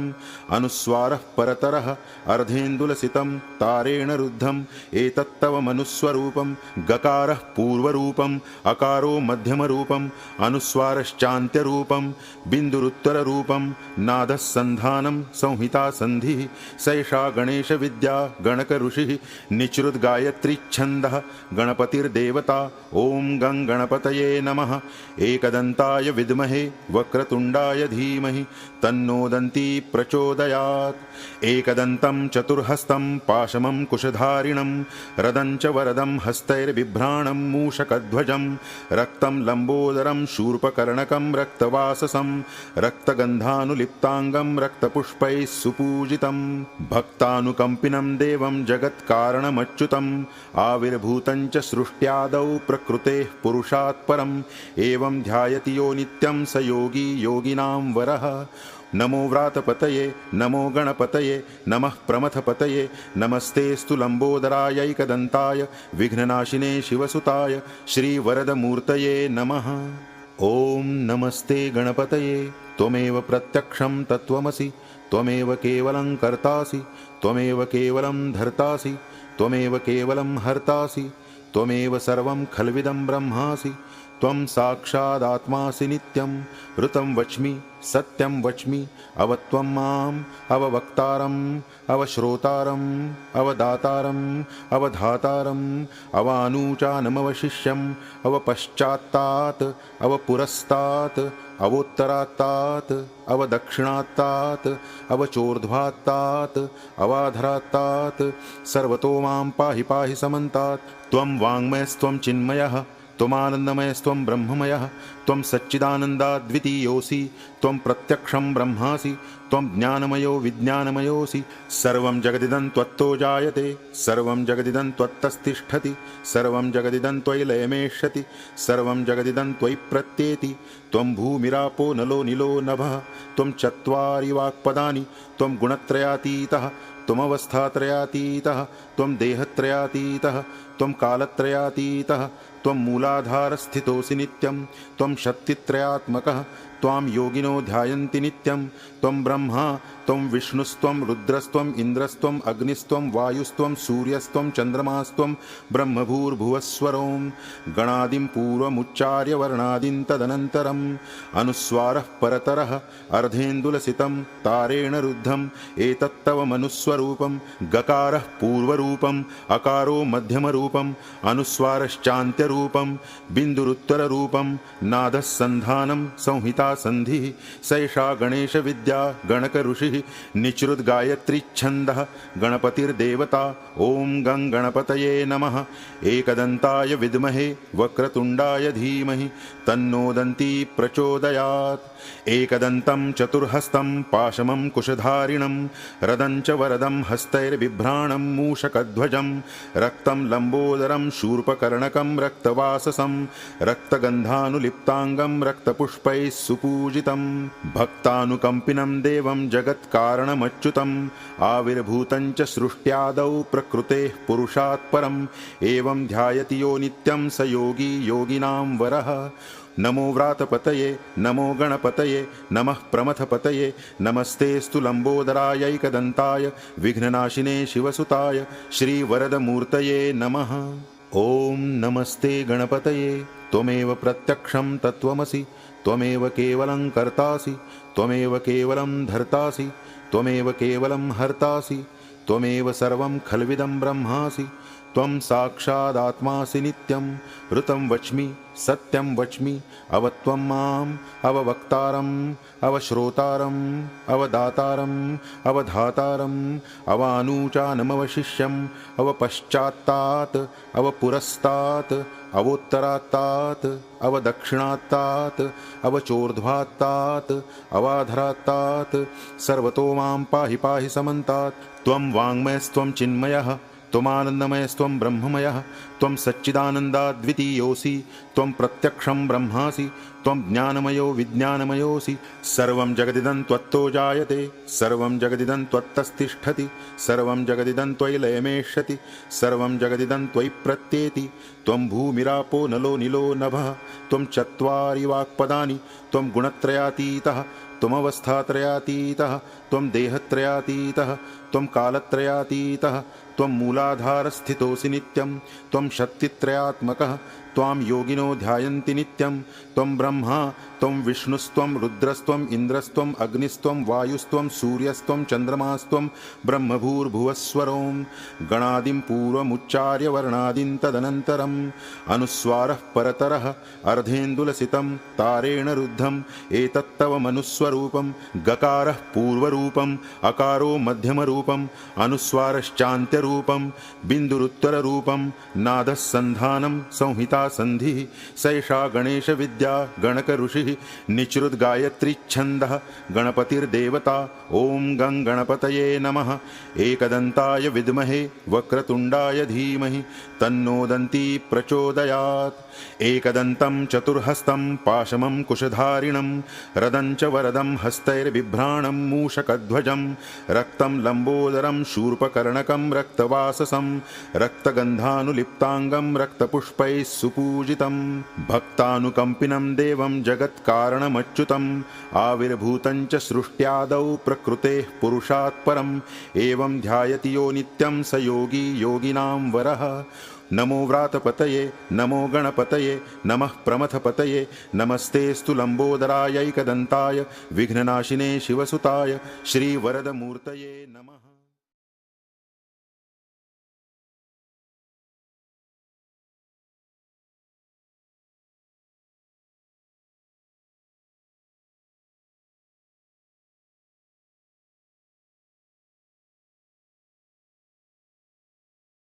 अनुस्वारः परतरः अर्धेन्दुलसितं तारेण रुद्धम् एतत्तव मनुस्वरूपं गकारः पूर्वरूपम् अकारो मध्यमरूपम् अनुस्वारश्चान्त्यरूपं बिन्दुरुत्तररूपं नादः सन्धानं संहिता संधिः सैषा गणेश विद्या गणक ऋषिः निचृत गायत्री छन्दः गणपतिर्देवता। ओं गं गणपतये नमः। एकदन्ताय विद्महे वक्रतुण्डाय धीमहि तन्नो दन्ती प्रचोदयात्। एकदन्तं चतुर्हस्तं पाशमं कुशधारिणं रदं च वरदं हस्तैर्बिभ्राणं मूषकध्वजं रक्तं लम्बोदरं शूर्पकर्णकं रक्तवाससं रक्तगन्धानुलिप्ताङ्गं रक्तपुष्पैः सुपूजितं भक्तानुकम्पिनं देवं जगत्कारणमच्युतम् आविर्भूतं च सृष्ट्यादौ प्रकृतेः पुरुषात् परम् एवं ध्यायति यो नित्यं स योगी योगिनां वरः। नमो व्रातपतये नमो गणपतये नमः प्रमथपतये नमस्तेस्तु लम्बोदरायैकदन्ताय विघ्ननाशिने शिवसुताय श्रीवरदमूर्तये नमः। ॐ नमस्ते गणपतये त्वमेव प्रत्यक्षं तत्त्वमसि त्वमेव केवलं कर्तासि त्वमेव केवलं धर्तासि त्वमेव केवलं हर्तासि त्वमेव सर्वं खल्विदं ब्रह्मासि। त्वं साक्षादात्मासि नित्यं ऋतं वच्मि सत्यं वच्मि अवत्वं माम् अववक्तारम् अवश्रोतारम् अवदातारम् अवधातारम् अवानूचानमवशिष्यम् अवपश्चात्तात् अवपुरस्तात् अवोत्तरात्तात् अवदक्षिणात्तात् अवचोर्ध्वात्तात् अवाधरात्तात् सर्वतो मां पाहि पाहि समन्तात्। त्वं वाङ्मयस्त्वं चिन्मयः त्वमानन्दमयस्त्वं ब्रह्ममयः त्वं सच्चिदानन्दाद्वितीयोऽसि त्वं प्रत्यक्षं ब्रह्मासि त्वं ज्ञानमयो विज्ञानमयोऽसि। सर्वं जगदिदं त्वत्तो जायते सर्वं जगदिदं त्वत्तस्तिष्ठति सर्वं जगदिदं त्वयि लयमेष्यति सर्वं जगदिदं त्वयि प्रत्येति। त्वं भूमिरापो नलो निलो नभः त्वं चत्वारि वाक्पदानि त्वं गुणत्रयातीतः त्वमवस्थात्रयातीतः त्वं देहत्रयातीतः त्वं कालत्रयातीतः त्वं मूलाधारस्थितोऽसि नित्यं त्वं शक्तित्रयात्मकः त्वां योगिनो ध्यायन्ति नित्यं। त्वं ब्रह्मा त्वं विष्णुस्त्वं रुद्रस्त्वम् इन्द्रस्त्वम् अग्निस्त्वं वायुस्त्वं सूर्यस्त्वं चन्द्रमास्त्वं ब्रह्मभूर्भुवस्वरों गणादिं पूर्वमुच्चार्य वर्णादिं तदनन्तरम् अनुस्वारः परतरः अर्धेन्दुलसितं तारेण रुद्धम् एतत्तव मनुस्वरूपं गकारः पूर्वरूपम् अकारो मध्यमरूपम् अनुस्वारश्चान्त्यरूपं बिन्दुरुत्तररूपं नादः सन्धानं संहिता संधिः सैषा गणेश विद्या गणक ऋषिः निचृत गायत्री छन्दः गणपतिर्देवता। ओं गं गणपतये नमः। एकदन्ताय विद्महे वक्रतुण्डाय धीमहि तन्नो दन्ती प्रचोदयात्। एकदन्तं चतुर्हस्तं पाशमं कुशधारिणं रदं च वरदं हस्तैर्बिभ्राणं मूषकध्वजं रक्तं लम्बोदरं शूर्पकर्णकं रक्तवाससं रक्तगन्धानुलिप्ताङ्गं रक्तपुष्पैः सुपूजितं भक्तानुकम्पिनं देवं जगत्कारणमच्युतम् आविर्भूतं च सृष्ट्यादौ प्रकृतेः पुरुषात् परम् एवं ध्यायति यो नित्यं स योगी योगिनां वरः। नमो व्रातपतये नमो गणपतये नमः प्रमथपतये नमस्तेऽस्तु लम्बोदरायैकदन्ताय विघ्ननाशिने शिवसुताय श्रीवरदमूर्तये नमः। ॐ नमस्ते गणपतये त्वमेव प्रत्यक्षं तत्त्वमसि त्वमेव केवलं कर्तासि त्वमेव केवलं धर्तासि त्वमेव केवलं हर्तासि त्वमेव सर्वं खल्विदं ब्रह्मासि त्वं साक्षादात्मासि नित्यं ऋतं वच्मि सत्यं वच्मि अवत्वं माम् अववक्तारम् अवश्रोतारम् अवदातारम् अवधातारम् अवानूचानमवशिष्यम् अवपश्चात्तात् अवपुरस्तात् अवोत्तरात्तात् अवदक्षिणात्तात् अवचोर्ध्वात्तात् अवाधरात्तात् सर्वतो मां पाहि पाहि समन्तात्। त्वं वाङ्मयस्त्वं चिन्मयः त्वमानन्दमयस्त्वं ब्रह्ममयः त्वं सच्चिदानन्दाद्वितीयोऽसि त्वं प्रत्यक्षं ब्रह्मासि त्वं ज्ञानमयो विज्ञानमयोऽसि। सर्वं जगदिदं त्वत्तो जायते सर्वं जगदिदं त्वत्तस्तिष्ठति सर्वं जगदिदं त्वयि लयमेष्यति सर्वं जगदिदं त्वयि प्रत्येति। त्वं भूमिरापो नलो नीलो नभः त्वं चत्वारि वाक्पदानि त्वं गुणत्रयातीतः त्वमवस्थात्रयातीतः त्वं देहत्रयातीतः त्वं कालत्रयातीतः त्वं मूलाधारस्थितोऽसि नित्यं त्वं शक्तित्रयात्मकः त्वां योगिनो ध्यायन्ति नित्यं। त्वं ब्रह्मा त्वं विष्णुस्त्वं रुद्रस्त्वं इन्द्रस्त्वं अग्निस्त्वं वायुस्त्वं सूर्यस्त्वं चन्द्रमास्त्वं ब्रह्मभूर्भुवस्वरों गणादिं पूर्वमुच्चार्य वर्णादिं तदनन्तरम् अनुस्वारः परतरः अर्धेन्दुलसितं तारेण रुद्धम् एतत्तव मनुस्वरूपं गकारः पूर्वरूपम् अकारो मध्यमरूपम् अनुस्वारश्चान्त्यरूपं बिन्दुरुत्तररूपं नादः सन्धानं संहिता संधिः सैषा गणेश विद्या गणक ऋषिः निचृत गायत्री छन्दः गणपतिर्देवता। ओं गं गणपतये नमः। एकदन्ताय विद्महे वक्रतुण्डाय धीमहि तन्नो दन्ती प्रचोदयात्। एकदन्तं चतुर्हस्तं पाशमं कुशधारिणं रदं च वरदं हस्तैर्बिभ्राणं मूषकध्वजं रक्तं लम्बोदरं शूर्पकर्णकं रक्तवाससं रक्तगन्धानुलिप्ताङ्गं रक्तपुष्पैः सुपूजितं भक्तानुकम्पिनं देवं जगत्कारणमच्युतम् आविर्भूतं च सृष्ट्यादौ प्रकृतेः पुरुषात् परम् एवं ध्यायति यो नित्यं स योगी योगिनां वरः। नमो व्रातपतये नमो गणपतये नमः प्रमथपतये नमस्तेऽस्तु लम्बोदरायैकदन्ताय विघ्ननाशिने शिवसुताय श्रीवरदमूर्तये नमः।